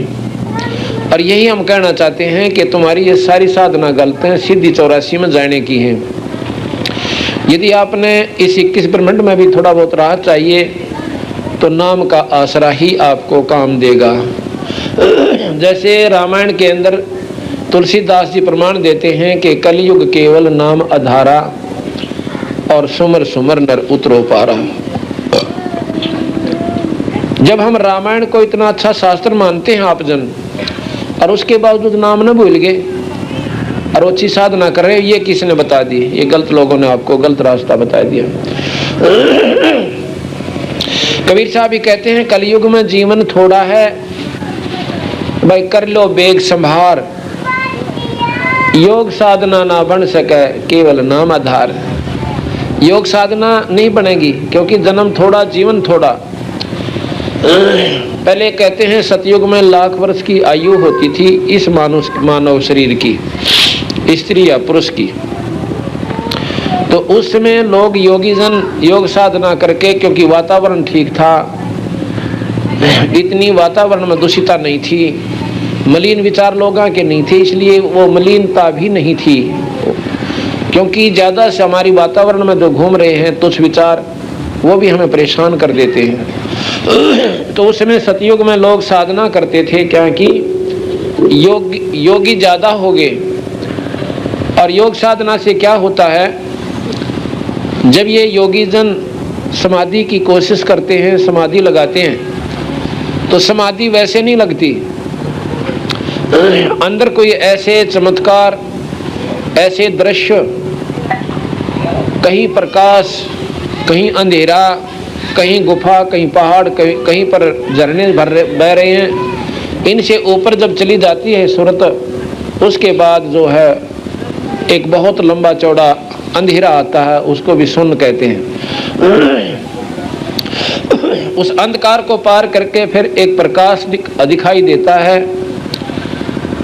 और यही हम कहना चाहते हैं कि तुम्हारी ये सारी साधना गलत है, सीधी 84 में जाने की है। यदि आपने इस 21 ब्रह्मांड में भी थोड़ा बहुत राहत चाहिए तो नाम का आसरा ही आपको काम देगा। जैसे रामायण के अंदर तुलसीदास जी प्रमाण देते हैं कि कलयुग केवल नाम आधारा और सुमर सुमर नर उतरो पारा। जब हम रामायण को इतना अच्छा शास्त्र मानते हैं आप जन, और उसके बावजूद नाम न भूल गए और अच्छी साधना कर रहे, ये किसने बता दी? ये गलत लोगों ने आपको गलत रास्ता बता दिया। कबीर साहब भी कहते हैं कलयुग में जीवन थोड़ा है, भाई कर लो बेग संभार, योग साधना ना बन सके केवल नाम आधार। योग साधना नहीं बनेगी क्योंकि जन्म थोड़ा जीवन थोड़ा। पहले कहते हैं सतयुग में लाख वर्ष की आयु होती थी इस मानव शरीर की, स्त्री या पुरुष की। तो उस समय लोग योगी जन योग साधना करके, क्योंकि वातावरण ठीक था, इतनी वातावरण में दूषिता नहीं थी, मलिन विचार लोगों के नहीं थे, इसलिए वो मलिनता भी नहीं थी। क्योंकि ज्यादा से हमारी वातावरण में जो घूम रहे हैं तुच्छ विचार, वो भी हमें परेशान कर देते हैं। तो उस समय सतयुग में लोग साधना करते थे, क्या कि योगी ज्यादा हो गए। और योग साधना से क्या होता है, जब ये योगी जन समाधि की कोशिश करते हैं, समाधि लगाते हैं, तो समाधि वैसे नहीं लगती। अंदर कोई ऐसे चमत्कार, ऐसे दृश्य, कहीं प्रकाश, कहीं अंधेरा, कहीं गुफा, कहीं पहाड़, कहीं पर झरने बह रहे हैं, इनसे ऊपर जब चली जाती है सूरत, उसके बाद जो है एक बहुत लंबा चौड़ा अंधेरा आता है, उसको भी शून्य कहते हैं। उस अंधकार को पार करके फिर एक प्रकाश दिखाई देता है।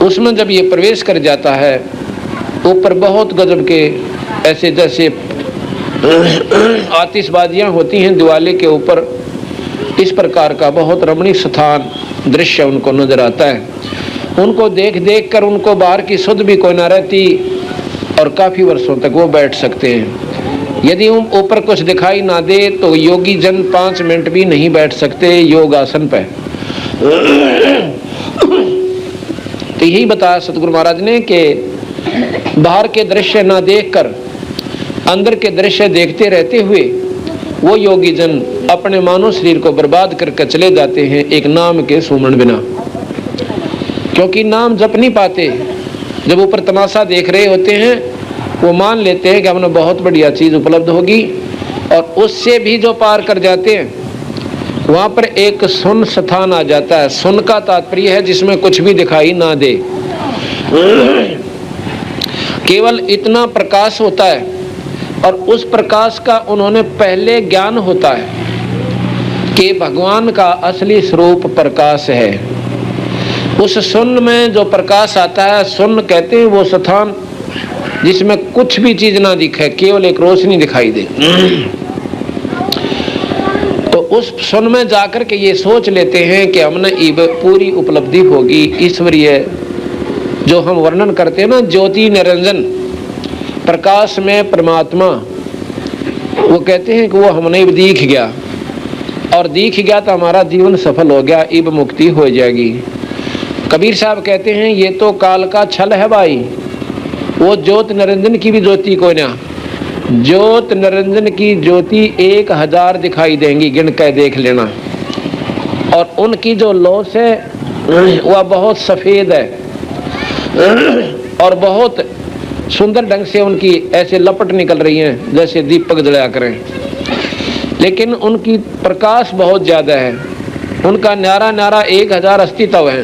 उसमें जब ये प्रवेश कर जाता है, ऊपर बहुत गजब के ऐसे जैसे आतिशबाजियां होती हैं दिवाली के ऊपर, इस प्रकार का बहुत रमणीक स्थान दृश्य उनको नजर आता है। उनको देख देख कर उनको बाहर की सुध भी कोई ना रहती और काफी वर्षों तक वो बैठ सकते हैं। यदि ऊपर कुछ दिखाई ना दे तो योगी जन 5 मिनट भी नहीं बैठ सकते योग आसन पे। तो यही बताया सतगुरु महाराज ने कि बाहर के दृश्य ना देखकर अंदर के दृश्य देखते रहते हुए वो योगी जन अपने मानव शरीर को बर्बाद करके चले जाते हैं एक नाम के सुमरण बिना, क्योंकि नाम जप नहीं पाते। जब ऊपर तमाशा देख रहे होते हैं वो मान लेते हैं कि हमने बहुत बढ़िया चीज उपलब्ध होगी, और उससे भी जो पार कर जाते हैं वहां पर एक सुन स्थान आ जाता है। सुन का तात्पर्य है जिसमें कुछ भी दिखाई ना दे, केवल इतना प्रकाश होता है, और उस प्रकाश का उन्होंने पहले ज्ञान होता है कि भगवान का असली स्वरूप प्रकाश है। उस सुन में जो प्रकाश आता है, सुन कहते हैं वो स्थान जिसमें कुछ भी चीज ना दिखे, केवल एक रोशनी दिखाई दे। तो उस सुन में जाकर के ये सोच लेते हैं कि हमने पूरी उपलब्धि होगी ईश्वरीय, जो हम वर्णन करते हैं ना, ज्योति निरंजन प्रकाश में परमात्मा, वो कहते हैं कि वो हमने दिख गया, और दिख गया तो हमारा जीवन सफल हो गया, इब मुक्ति हो जाएगी। कबीर साहब कहते हैं ये तो काल का छल है भाई, वो ज्योत निरंजन की भी ज्योति को ना, ज्योत निरंजन की ज्योति 1000 दिखाई देंगी, गिन के देख लेना, और उनकी जो लौस है वह बहुत सफेद है, और बहुत सुंदर ढंग से उनकी ऐसे लपट निकल रही हैं जैसे दीपक जलाया करें, लेकिन उनकी प्रकाश बहुत ज्यादा है। उनका न्यारा न्यारा 1000 अस्तित्व है।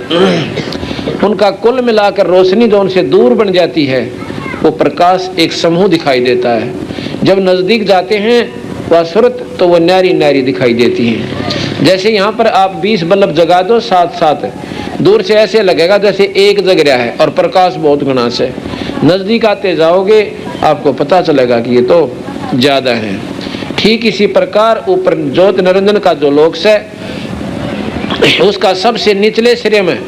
उनका कुल मिलाकर रोशनी जो उनसे दूर बन जाती है वो प्रकाश एक समूह दिखाई देता है। जब नजदीक जाते हैं वह सूरत तो वो न्यारी न्यारी दिखाई देती है। जैसे यहाँ पर आप 20 बल्ब जगा दो साथ साथ, दूर से ऐसे लगेगा जैसे एक जग रहा है, और प्रकाश बहुत गुना से। नजदीक आते जाओगे आपको पता चलेगा कि ये तो ज्यादा है। ठीक इसी प्रकार ऊपर ज्योत निरंजन का जो लोक्स है उसका सबसे निचले सिरे में,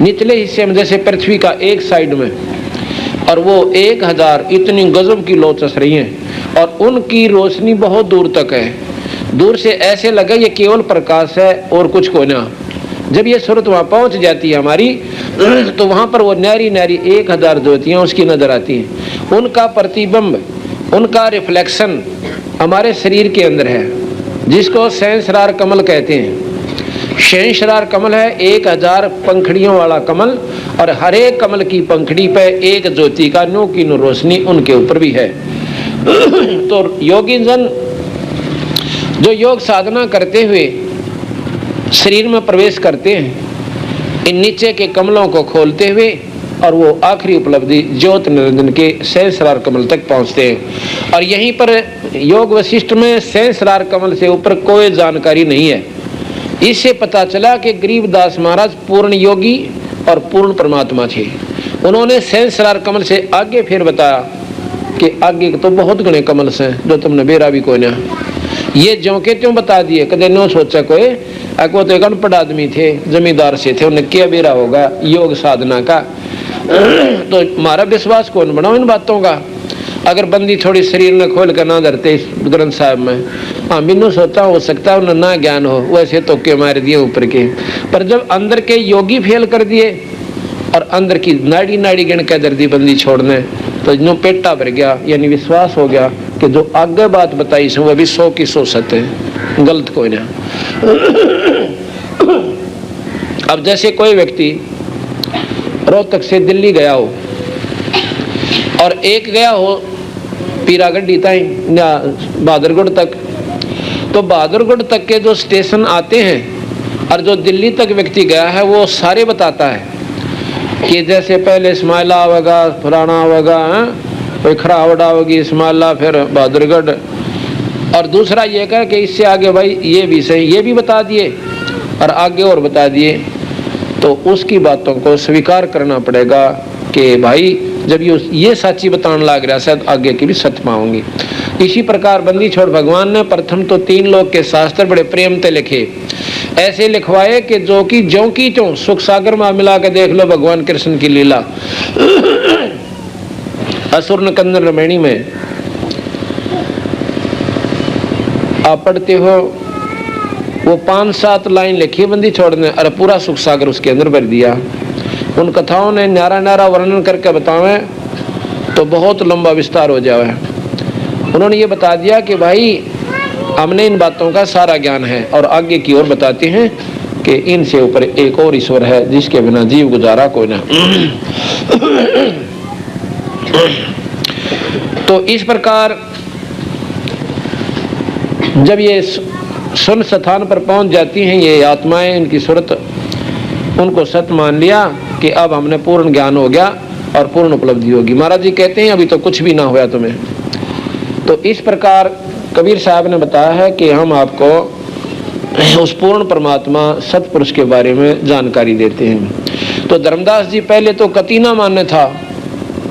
निचले हिस्से में, जैसे पृथ्वी का एक साइड में, और वो 1000 इतनी गजब की लौ चस रही है, और उनकी रोशनी बहुत दूर तक है। दूर से ऐसे लगे ये केवल प्रकाश है और कुछ को ना। जब ये सूरत वहां पहुंच जाती है हमारी, तो वहां पर वो न्यारी न्यारी 1000 ज्योतियां उसकी नजर आती हैं। उनका प्रतिबिंब, उनका रिफ्लेक्शन हमारे शरीर के अंदर है, जिसको सहस्रार कमल कहते हैं। सहस्रार कमल है 1000 पंखड़ियों वाला कमल, और हर एक कमल की पंखड़ी पे एक ज्योति का नो की नो रोशनी उनके ऊपर भी है। तो योगी जन जो योग साधना करते हुए शरीर में प्रवेश करते हैं, इन नीचे के कमलों को खोलते हुए, और वो आखिरी उपलब्धि ज्योत निरंजन के सहस्रार कमल तक पहुंचते हैं। और यहीं पर योग वशिष्ठ में सहस्रार कमल से ऊपर कोई जानकारी नहीं है। इससे पता चला कि गरीबदास महाराज पूर्ण योगी और पूर्ण परमात्मा थे। उन्होंने सहस्रार कमल से आगे फिर बताया कि आगे तो बहुत घने कमल से जो तुमने बेरा भी कोई ना, ये ज्यों के त्यों बता दिए। कदे नो सोचा कोई, वो तो एक अनपढ़ आदमी थे, जमींदार से थे, उन्हें क्या बेरा होगा योग साधना का। तो हमारा विश्वास कौन बनाओ इन बातों का। अगर बंदी थोड़ी शरीर में खोल कर ना धरते इस ग्रंथ साहब में, हाँ मैनू सोचा हो सकता है उन्हें ना ज्ञान हो, वैसे तो के मार दिए ऊपर के। पर जब अंदर के योगी फेल कर दिए और अंदर की नाड़ी नाड़ी गिन के दर्दी बंदी छोड़ने, तो जो पेटा भर गया, यानी विश्वास हो गया कि जो आगे बात बताई सो वह भी 100 की 100 सत्य है, गलत कोई ना। अब जैसे कोई व्यक्ति रोहतक से दिल्ली गया हो, और एक गया हो पीरागढ़ी ताई या बहादुरगढ़ तक, तो बहादुरगढ़ तक के जो स्टेशन आते हैं और जो दिल्ली तक व्यक्ति गया है वो सारे बताता है कि जैसे पहले इस्माइला आवेगा, फलाना आवेगा, कोई खरावड़ा होगी, इस्माइला, फिर बहादुरगढ़, और दूसरा ये कह कि इससे आगे भाई ये भी सही, ये भी बता दिए और आगे और बता दिए। तो उसकी बातों को स्वीकार करना पड़ेगा कि भाई जब ये सच्ची बताने लग रहा शायद आगे की भी सच पाऊंगी। इसी प्रकार बंदी छोड़ भगवान ने प्रथम तो 3 लोक के शास्त्र बड़े प्रेम से लिखे, ऐसे लिखवाए कि जो की ज्यों की त्यों सुख सागर में मिला के देख लो भगवान कृष्ण की लीला। असुर नकंदन रामायणी में आप पढ़ते हो, वो 5-7 लाइन लिखी बंदी छोड़ने और पूरा सुख सागर उसके अंदर भर दिया। उन कथाओं ने न्यारा न्यारा वर्णन करके बतावे तो बहुत लंबा विस्तार हो जाए। उन्होंने ये बता दिया कि भाई हमने इन बातों का सारा ज्ञान है, और आगे की ओर बताते हैं कि इनसे ऊपर एक और ईश्वर है जिसके बिना जीव गुजारा कोई ना। तो इस प्रकार जब ये सुन स्थान पर पहुंच जाती हैं ये आत्माएं, इनकी सूरत, उनको सत्य मान लिया कि अब हमने पूर्ण ज्ञान हो गया और पूर्ण उपलब्धि होगी। महाराज जी कहते हैं अभी तो कुछ भी ना हुआ तुम्हें। तो इस प्रकार कबीर साहब ने बताया है कि हम आपको उस पूर्ण परमात्मा सतपुरुष के बारे में जानकारी देते हैं। तो धर्मदास जी पहले तो कति ना मान्य था,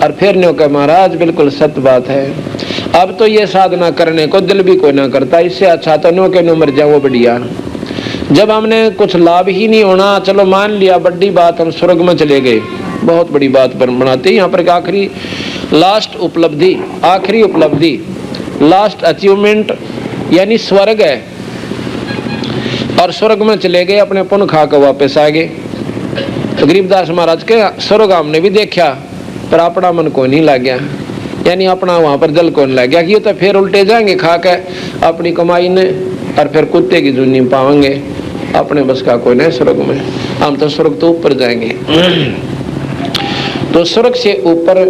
और फिर ने कहा महाराज बिल्कुल सत्य बात है, अब तो ये साधना करने को दिल भी कोई ना करता, इससे अच्छा तो नो के नो मर जाओ बढ़िया। जब हमने कुछ लाभ ही नहीं होना, चलो मान लिया बड़ी बात, हम स्वर्ग में चले गए, बहुत बड़ी बात पर बनाते हैं यहाँ पर। आखिरी लास्ट उपलब्धि, आखिरी उपलब्धि, लास्ट अचीवमेंट यानी स्वर्ग है, और स्वर्ग में चले गए, अपने पुण्य खा कर वापस आ गए। तो गरीबदास महाराज के स्वर्ग हमने भी देखा पर अपना मन को नहीं लग गया, यानी अपना वहां पर दिल को नहीं लग गया कि ये तो फिर उल्टे जाएंगे खा के अपनी कमाई ने, और फिर कुत्ते की जुनी पाएंगे, अपने बस का कोई नहीं स्वर्ग में, हम तो स्वर्ग तो ऊपर जाएंगे। तो स्वर्ग से ऊपर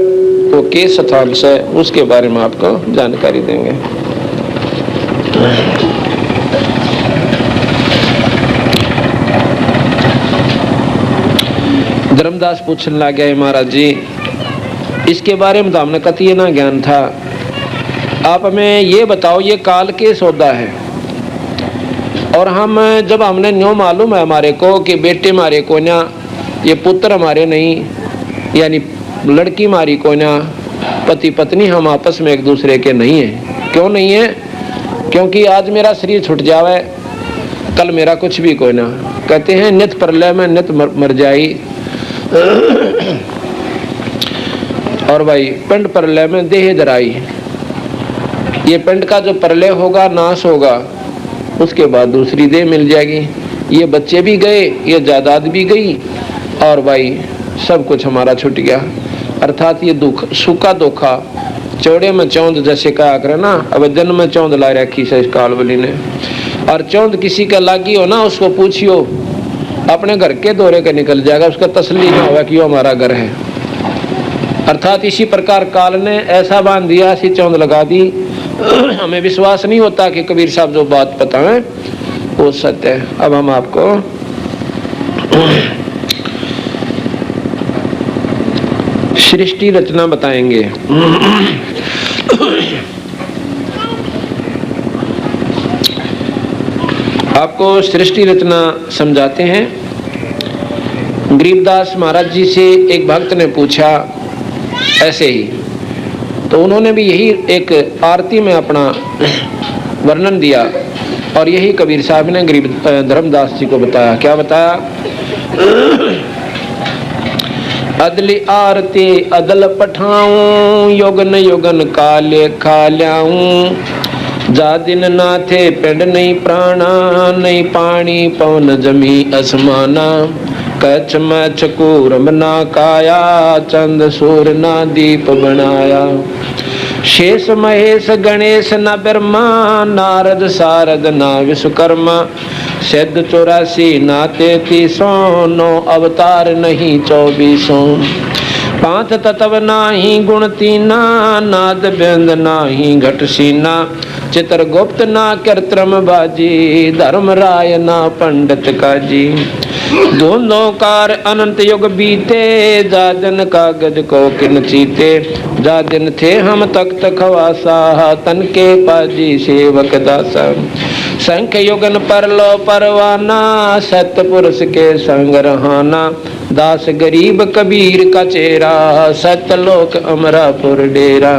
वो के स्थान से, उसके बारे में आपको जानकारी देंगे। धर्मदास पूछने लग गया महाराज जी इसके बारे में तो हमने कति ना ज्ञान था, आप हमें ये बताओ ये काल के सौदा है, और हम जब हमने न्यो मालूम है हमारे को कि बेटे हमारे को ना, ये पुत्र हमारे नहीं, यानी लड़की हमारी को ना, पति पत्नी हम आपस में एक दूसरे के नहीं है। क्यों नहीं है? क्योंकि आज मेरा शरीर छूट जावे, कल मेरा कुछ भी कोई ना। कहते हैं नित प्रलय में नित मर जाई, और भाई पिंड प्रलय में देह धराई। ये पिंड का जो प्रलय होगा, नाश होगा, उसके बाद दूसरी देह मिल जाएगी। ये बच्चे भी गए, ये जायदाद भी गई, और भाई सब कुछ हमारा छूट गया। अर्थात ये दुख, सूखा धोखा, चौड़े में चौंद जैसे कहा करे ना, अब जन्म में चौंद ला रखी से इस कालवली ने, और चौंद किसी का लागी हो ना, उसको पूछियो अपने घर के दौरे के निकल जाएगा, उसका तसल्ली ना होगा कि वो हमारा घर है। अर्थात इसी प्रकार काल ने ऐसा बांध दिया, ऐसी चौंद लगा दी, हमें विश्वास नहीं होता कि कबीर साहब जो बात बताएं वो सत्य है। अब हम आपको सृष्टि रचना बताएंगे। आपको सृष्टि रचना समझाते हैं। गरीबदास महाराज जी से एक भक्त ने पूछा ऐसे ही, तो उन्होंने भी यही एक आरती में अपना वर्णन दिया, और यही कबीर साहब ने गरीब धर्मदास जी को बताया। क्या बताया? अदली आरती अदल पठाऊं, योगन योगन काले खा ल्याऊं, जा दिन ना थे पिंड नहीं प्राणा, नहीं पानी पवन जमी असमाना, कच्छ मच्छ कूरम ना काया, चंद सूर ना दीप बनाया, शेष महेश गणेश न ब्रह्मा, नारद सारद ना विश्वकर्मा, सिद्ध 84 ना 33 नौ अवतार नहीं 24 पांच तत्व नाही गुण तीना, नाद बिंद नाही घट सीना, चित्रगुप्त ना कृत्रिम बाजी, धर्म राय ना पंडित काजी, दोनों कार अनंत युग बीते, जा दिन कागज को किन चीते, जा दिन थे हम तख्त खवासा, तन के पाजी सेवक दासा, संख्य युगन पर लो परवाना, सत्य पुरुष के संग रहाना, दास गरीब कबीर का चेहरा, सत्य लोक अमरापुर डेरा,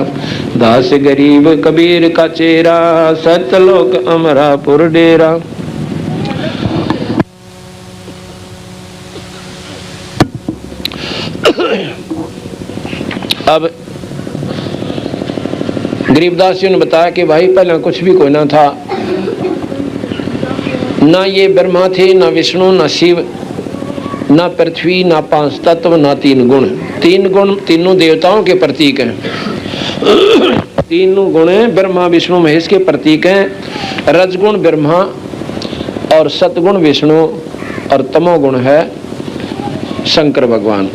दास गरीब कबीर का चेहरा, सत्य लोक अमरापुर डेरा। अब गरीबदास जी ने बताया कि भाई पहले कुछ भी कोई ना था, ना ये ब्रह्मा थे, ना विष्णु, ना शिव, ना पृथ्वी, ना 5 तत्व, ना 3 गुण। 3 गुण तीनों देवताओं के प्रतीक हैं। तीनों गुण ब्रह्मा विष्णु महेश के प्रतीक हैं। रजगुण ब्रह्मा और सतगुण विष्णु और तमोगुण है शंकर भगवान।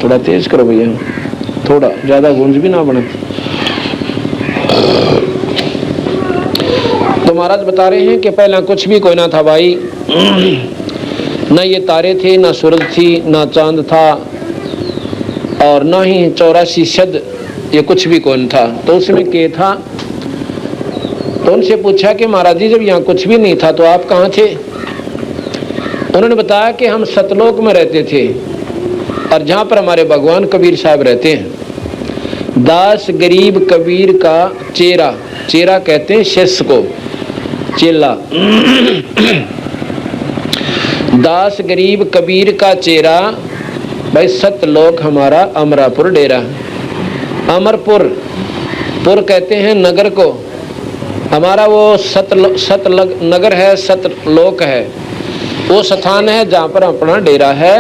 थोड़ा तेज करो भैया, थोड़ा ज्यादा गूंज भी ना बने। तो महाराज बता रहे हैं कि पहला कुछ भी कोई ना था भाई। न ये तारे थे, ना सूरज थी, ना चांद था, और ना ही 84 शब्द, ये कुछ भी कौन था। तो उसमें के था। तो उनसे पूछा कि महाराज जी जब यहाँ कुछ भी नहीं था तो आप कहाँ थे? उन्होंने बताया कि हम सतलोक में रहते थे और जहाँ पर हमारे भगवान कबीर साहब रहते हैं। दास गरीब कबीर का चेरा, चेरा कहते हैं शिष्य को, चेला। दास गरीब कबीर का चेरा, भाई सतलोक हमारा अमरापुर डेरा। अमरपुर, पुर कहते हैं नगर को, हमारा वो सतलग नगर है, सतलोक है, वो स्थान है जहाँ पर अपना डेरा है।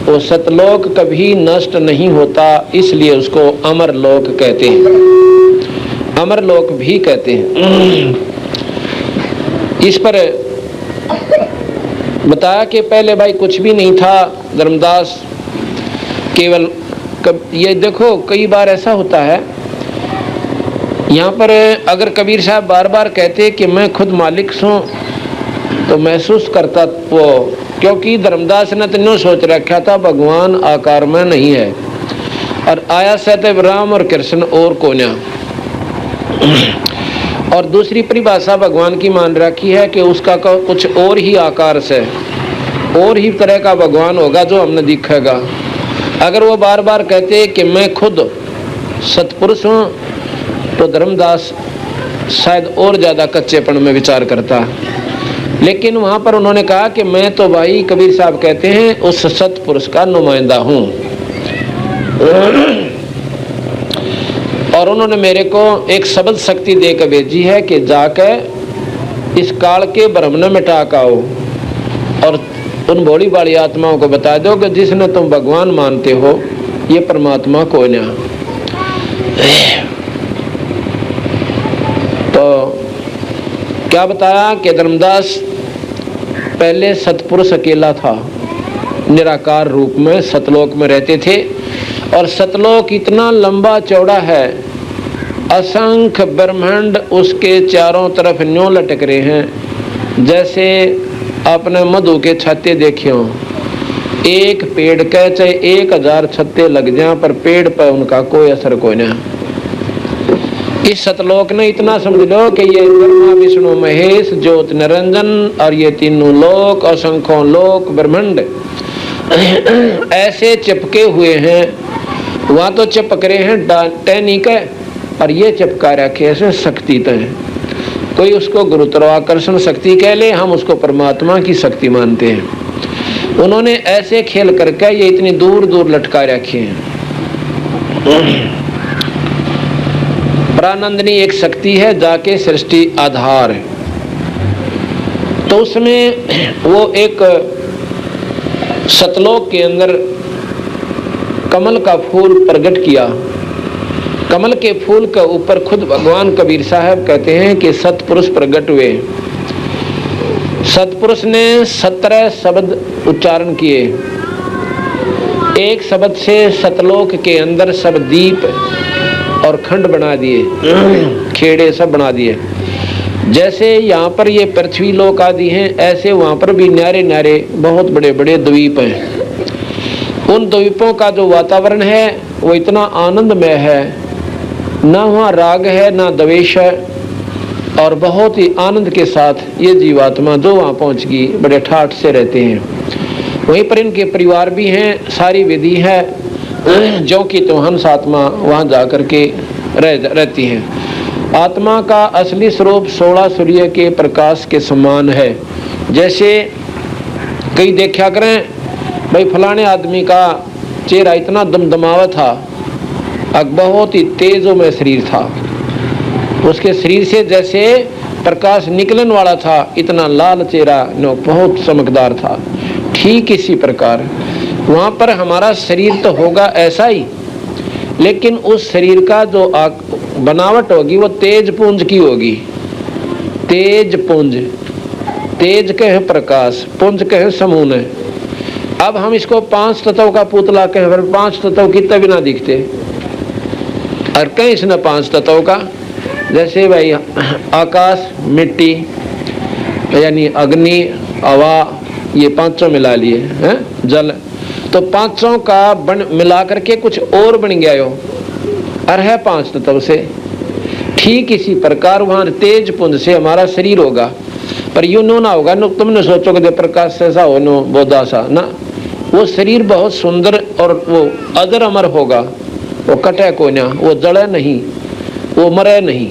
वो सतलोक कभी नष्ट नहीं होता, इसलिए उसको अमरलोक कहते हैं, अमरलोक भी कहते हैं। इस पर बताया कि पहले भाई कुछ भी नहीं था। धर्मदास केवल ये देखो, कई बार ऐसा होता है यहाँ पर, अगर कबीर साहब बार बार कहते कि मैं खुद मालिक हूँ तो महसूस करता वो, क्योंकि धर्मदास ने तो यूँ सोच रखा था भगवान आकार में नहीं है और आया सतैव राम और कृष्ण और कोन्या। और दूसरी परिभाषा भगवान की मान रखी है कि उसका कुछ और ही आकार से और ही तरह का भगवान होगा जो हमने दिखेगा। अगर वो बार बार कहते कि मैं खुद सतपुरुष हूँ तो धर्मदास शायद और ज़्यादा कच्चेपन में विचार करता। लेकिन वहाँ पर उन्होंने कहा कि मैं तो भाई, कबीर साहब कहते हैं, उस सतपुरुष का नुमाइंदा हूँ। और उन्होंने मेरे को एक शब्द शक्ति दे कर भेजी है कि जाकर इस काल के भ्रम न मिटा आओ और उन भोली भाली आत्माओं को बता दो कि जिसने तुम भगवान मानते हो ये परमात्मा कोई ना। तो क्या बताया कि धर्मदास पहले सतपुरुष अकेला था, निराकार रूप में सतलोक में रहते थे। और सतलोक इतना लंबा चौड़ा है, असंख्य ब्रह्मांड उसके चारों तरफ न्यों लटक रहे हैं। जैसे आपने मधु के छत्ते देखे हो, एक पेड़ के चाहे 1000 छत्ते लग जाए पर पेड़ पर उनका कोई असर कोई नहीं। इस सतलोक ने इतना समझ लो कि ये ब्रह्मा विष्णु महेश ज्योत निरंजन और ये तीनों लोक, असंख्यों लोक ब्रह्मांड ऐसे चिपके हुए हैं। वहाँ तो चिपक रहे हैं टहनी के, और ये चिपका रखे ऐसे शक्ति तो है। कोई उसको गुरुत्वाकर्षण शक्ति कह ले, हम उसको परमात्मा की शक्ति मानते हैं। उन्होंने ऐसे खेल करके ये इतनी दूर दूर लटका रखे हैं। प्रानंदनी एक शक्ति है, जाके सृष्टि आधार है। तो उसमें वो एक सतलोक के अंदर कमल का फूल प्रकट किया। कमल के फूल के ऊपर खुद भगवान कबीर साहब कहते हैं कि सतपुरुष प्रकट हुए। सतपुरुष ने 17 शब्द उच्चारण किए। एक शब्द से सतलोक के अंदर सब दीप और खंड बना दिए, खेड़े सब बना दिए। जैसे यहाँ पर ये पृथ्वी लोक आदि हैं, ऐसे वहाँ पर भी न्यारे न्यारे बहुत बड़े बड़े द्वीप हैं। उन द्वीपों का जो वातावरण है वो इतना आनंदमय है, ना वहाँ राग है ना द्वेष है, और बहुत ही आनंद के साथ ये जीवात्मा जो वहाँ पहुँच गई बड़े ठाठ से रहते हैं। वहीं पर इनके परिवार भी हैं, सारी विधि है, जो कि तो हंस आत्मा वहाँ जा कर के रहती हैं। आत्मा का असली स्वरूप 16 सूर्य के प्रकाश के समान है। जैसे कई देखा करें भाई, फलाने आदमी का चेहरा इतना दमदमावा था, बहुत ही तेजों में शरीर था, उसके शरीर से जैसे प्रकाश निकलने वाला था, इतना लाल चेहरा, बहुत चमकदार था। ठीक इसी प्रकार वहां पर हमारा शरीर तो होगा ऐसा ही, लेकिन उस शरीर का जो बनावट होगी वो तेज पुंज की होगी। तेज पुंज, तेज कहे प्रकाश, पुंज कहे समूह है। अब हम इसको 5 तत्व का पुतला कहें, फिर 5 तत्व कितने भी ना दिखते, और कहीं इसने 5 तत्व का, जैसे भाई आकाश, मिट्टी यानी अग्नि, हवा, ये पांचों मिला लिए हैं, जल, तो पांचों का मिला करके कुछ और बन गया हो, और है 5 तत्व से। ठीक इसी प्रकार वहां तेज पुंज से हमारा शरीर होगा, पर यूं नो ना होगा नो, तुमने सोचोगे प्रकाश ऐसा हो नो बोधा सा ना, वो शरीर बहुत सुंदर और वो अजर अमर होगा, वो कटे को ना, वो जड़े नहीं, वो मरे नहीं,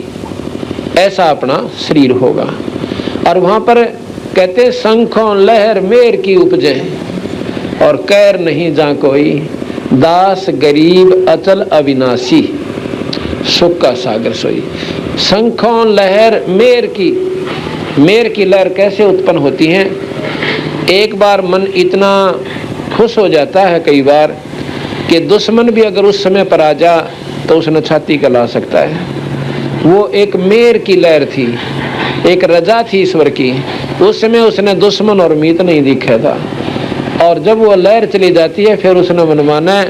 ऐसा अपना शरीर होगा। और वहां पर कहते शंखों लहर मेर की उपजे, और कैर नहीं जा कोई, दास गरीब अचल अविनाशी, सुख का सागर सोई। शंखों लहर मेर की लहर कैसे उत्पन्न होती है? एक बार मन इतना खुश हो जाता है कई बार कि दुश्मन भी अगर उस समय पर आ जा तो उसने छाती गला सकता है। वो एक मेर की लहर थी, एक रजा थी ईश्वर की, उस समय उसने दुश्मन और मीत नहीं दिखा था। और जब वो लहर चली जाती है फिर उसने मनमाना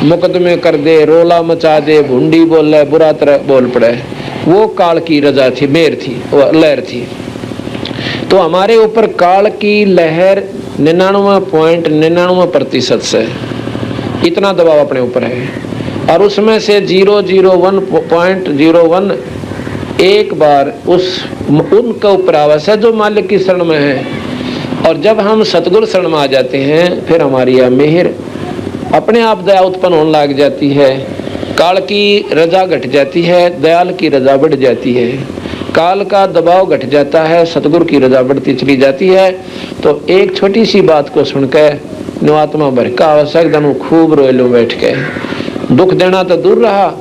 मुकदमे कर दे, रोला मचा दे, भुंडी बोले, बुरा तरह बोल पड़े, वो काल की रजा थी, मेर थी, वो लहर थी। तो हमारे ऊपर काल की लहर 99.99% से इतना दबाव अपने ऊपर है, और उसमें से 0.01 एक बार उनका ऊपर आवास है जो मालिक की शरण में है। और जब हम सतगुरु शरण में आ जाते हैं फिर हमारी यह मेहर अपने आप दया उत्पन्न होने लग जाती है, काल की रजा घट जाती है, दयाल की रजा बढ़ जाती है, काल का दबाव घट जाता है, सतगुरु की रजा बढ़ती चली जाती है। तो एक छोटी सी बात को सुनकर आत्मा भर का आवश्यक दनु खूब रोए लो बैठ के, दुख देना तो दूर रहा,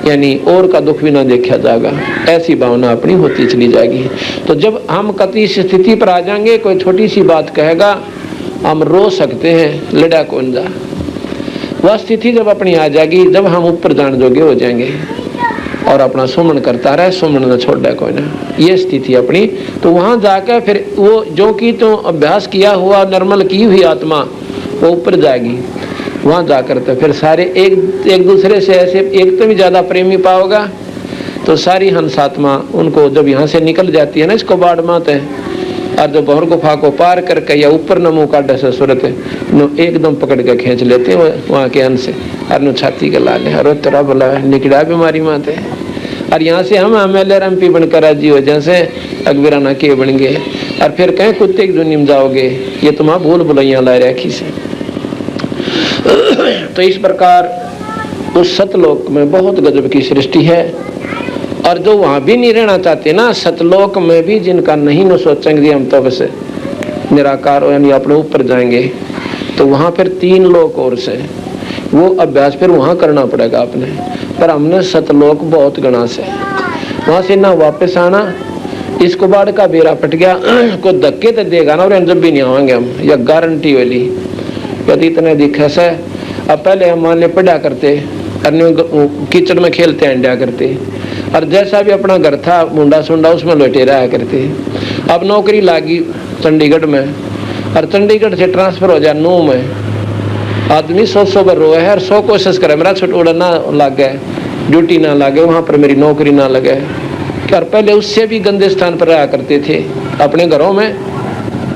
यानी और का दुख भी ना देखा जाएगा, ऐसी भावना अपनी होती चली जाएगी। तो जब हम कति स्थिति पर आ जाएंगे, कोई छोटी सी बात कहेगा हम रो सकते हैं, लड़ा कौन जा, वह स्थिति जब अपनी आ जाएगी, जब हम ऊपर जान जोगे हो जाएंगे और अपना सुमन करता रहे, सुमन न छोड़ा कोई ना, ये स्थिति अपनी। तो वहां जाकर फिर वो जो कि तो अभ्यास किया हुआ निर्मल की हुई आत्मा वो ऊपर जाएगी, वहां जाकर तो फिर सारे एक दूसरे से ऐसे एक तो भी ज्यादा प्रेमी पाओगा। तो सारी हंसात्मा उनको जब यहाँ से निकल जाती है ना, इसको बाढ़ माते हैं, और जब भंवर गुफा को पार करके या ऊपर न मुँह काटे से सूरत नो एकदम पकड़ के खींच लेते हैं वहाँ के अंश से, और नो छाती के लाले, अरे तेरा बोला निकड़ा बीमारी माते। और यहाँ से हम MLA बनकर राजी हो जैसे अकबराना के बन गए, और फिर कहें कुत्ते की दुनिया में जाओगे, ये तुम्हारा भूल भुलैया ला रखी से। तो इस प्रकार उस सतलोक में बहुत गजब की सृष्टि है। और जो वहां भी नहीं रहना चाहते ना, सतलोक में भी जिनका नहीं न सोचेंगे हम तो बस निराकार यानी अपने ऊपर जाएंगे, तो वहां फिर 3 लोक और से वो अभ्यास फिर वहां करना पड़ेगा अपने। पर हमने सतलोक बहुत गणा से वहां से ना वापस आना, इसको बाढ़ का बेरा पट गया को धक्के तो देगा ना, और जब भी नहीं आएंगे हम, या गारंटी वाली यदि इतने दिखे से। अब पहले हम मान ले पढ़ा करते, कीचड़ में खेलते अंडा करते, और जैसा भी अपना घर था मुंडा सुंडा उसमें लौटे रहा करते। अब नौकरी लागी चंडीगढ़ में, और चंडीगढ़ से ट्रांसफर हो जाए नू में, आदमी 100 बार रोए है और 100 कोशिश करे मेरा छुटोड़ा ना लगे, ड्यूटी ना लगे, वहां पर मेरी नौकरी ना लगे। और पहले उससे भी गंदे स्थान पर रहा करते थे अपने घरों में।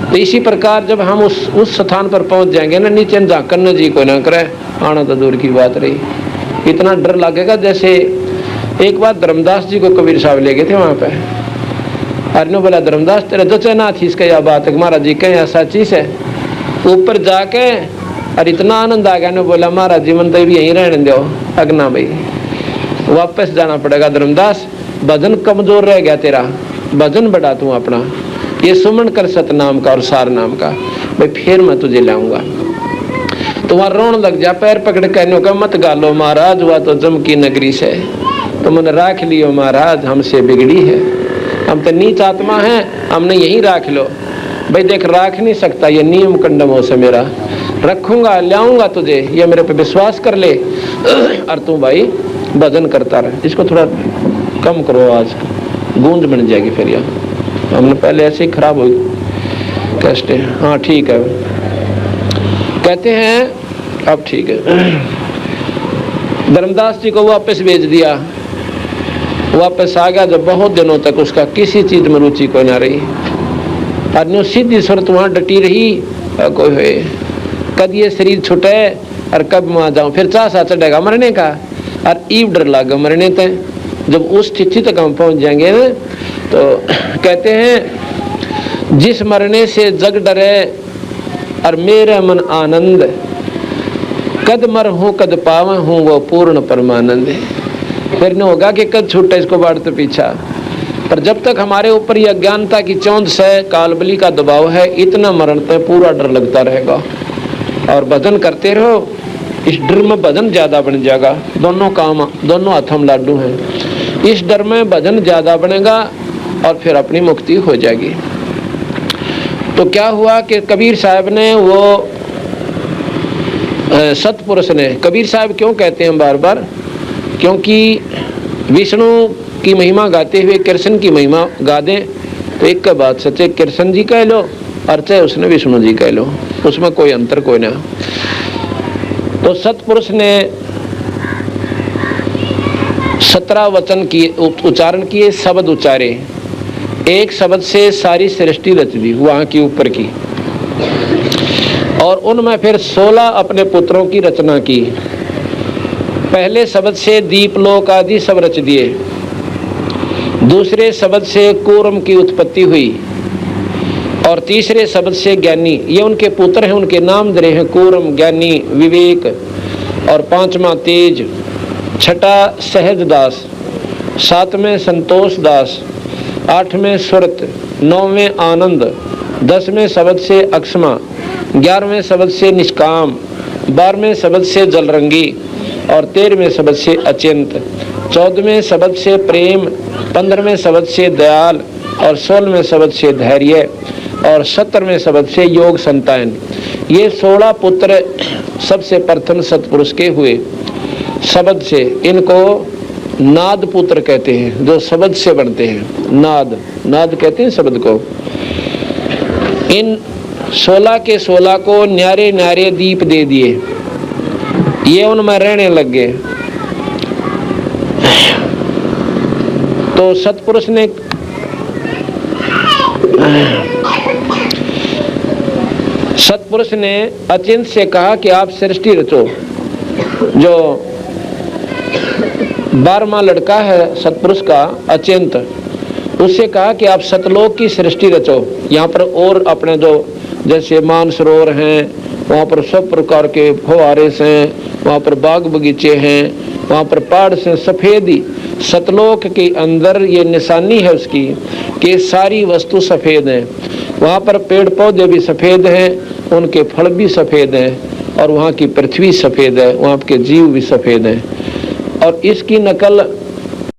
तो इसी प्रकार जब हम उस स्थान पर पहुंच जाएंगे ना, नीचे झांकन जी को ना करे, आना तो दूर की बात रही, इतना डर लगेगा। जैसे एक बार धर्मदास जी को कबीर साहब ले गए थे वहां पे, अरे बोला धर्मदास तेरा जचे ना थी इसका यह बात है, महाराज जी कहें ऐसा चीज है। ऊपर जाके और इतना आनंद आ गया, ने बोला महाराज जी मन तो भी यहीं रहने दो, अगना भाई वापस जाना पड़ेगा धर्मदास, भजन कमजोर रह गया तेरा, भजन बढ़ा तू अपना, ये सुमन कर सतनाम का और सार नाम का, भाई फिर मैं तुझे लाऊंगा। तो वहां रोन लग जा, पैर पकड़ कहने का मत गालो महाराज, हुआ तो जम की नगरी से, तो मैंने राख लियो महाराज हमसे बिगड़ी है, हम तो नीच आत्मा है, हमने यही राख लो। भाई देख राख नहीं सकता, ये नियम कंडमों से मेरा, रखूंगा, लाऊंगा तुझे, ये मेरे पे विश्वास कर ले और तू भाई भजन करता रहे। इसको थोड़ा कम करो, आज गूंज बन जाएगी फिर। यहाँ हमने पहले ऐसे ही खराब हुई कैसे। हाँ ठीक है, कहते हैं अब ठीक है। धर्मदास जी को वापस भेज दिया, वापस आ गया। जब बहुत दिनों तक उसका किसी चीज में रुचि कोई ना रही, और सीधी सूरत वहां डटी रही, कोई हुए कद ये शरीर छुटे और कब वहां जाऊं, फिर चासा चढ़ेगा मरने का, और ईव डर लगा मरने तक। जब उस स्थिति तक हम पहुंच जाएंगे ना, तो कहते हैं जिस मरने से जग डरे और मेरा मन आनंद, कद मर हूं कद पावा हूं वो पूर्ण परमानंद। फिर न होगा कि कद छूटे इसको बढ़ते पीछा, पर जब तक हमारे ऊपर ये अज्ञानता की चौंध से कालबली का दबाव है, इतना मरण तक पूरा डर लगता रहेगा। और भजन करते रहो, इस डर में भजन ज्यादा बन जाएगा। दोनों काम, दोनों हाथ हम लाडू हैं, इस डर में भजन ज्यादा बनेगा और फिर अपनी मुक्ति हो जाएगी। तो क्या हुआ कि कबीर साहब ने, वो सतपुरुष ने, कबीर साहब क्यों कहते हैं बार बार, क्योंकि विष्णु की महिमा गाते हुए कृष्ण की महिमा गा दें तो एक का बात सच्चे कृष्ण जी कह लो और चाहे उसने विष्णु जी कह लो, उसमें कोई अंतर कोई ना। तो सतपुरुष ने 17 वचन किए, उच्चारण किए, शब्द उच्चारे। एक शब्द से सारी सृष्टि रच दी वहां की ऊपर की, और उनमें फिर 16 अपने पुत्रों की रचना की। पहले शब्द से दीपलोक आदि सब रच दिए, दूसरे शब्द से कूर्म की उत्पत्ति हुई, और तीसरे शब्द से ज्ञानी, ये उनके पुत्र हैं, उनके नाम दे रहे हैं कूर्म, ज्ञानी, विवेक, और 5वां तेज, 6ठा सहज दास, 7वें संतोष दास, 8वें सुरत, 9वें आनंद, 10वें शब्द से अक्षमा, 11वें शब्द से निष्काम, 12वें शब्द से जलरंगी, और 13वें शब्द से अचिंत, 14वें शब्द से प्रेम, 15वें शब्द से दयाल, और 16वें शब्द से धैर्य, और 17वें शब्द से योग संतान। ये 16 पुत्र सबसे प्रथम सतपुरुष के हुए शब्द से। इनको नाद पुत्र कहते हैं, जो शब्द से बनते हैं। नाद, नाद कहते हैं शब्द को। इन 16 के 16 को न्यारे न्यारे दीप दे दिए, ये उनमें रहने लग गए। तो सतपुरुष ने अचिंत से कहा कि आप सृष्टि रचो। जो 12वां लड़का है सतपुरुष का अचिंत, उससे कहा कि आप सतलोक की सृष्टि रचो। यहाँ पर और अपने जो जैसे मानसरोवर हैं, वहाँ पर सब प्रकार के फुहारे हैं, वहाँ पर बाग बगीचे हैं, वहाँ पर पहाड़ से सफ़ेदी। सतलोक के अंदर ये निशानी है उसकी कि सारी वस्तु सफ़ेद है। वहाँ पर पेड़ पौधे भी सफ़ेद हैं, उनके फल भी सफ़ेद हैं, और वहाँ की पृथ्वी सफ़ेद है, वहाँ के जीव भी सफ़ेद हैं। और इसकी नकल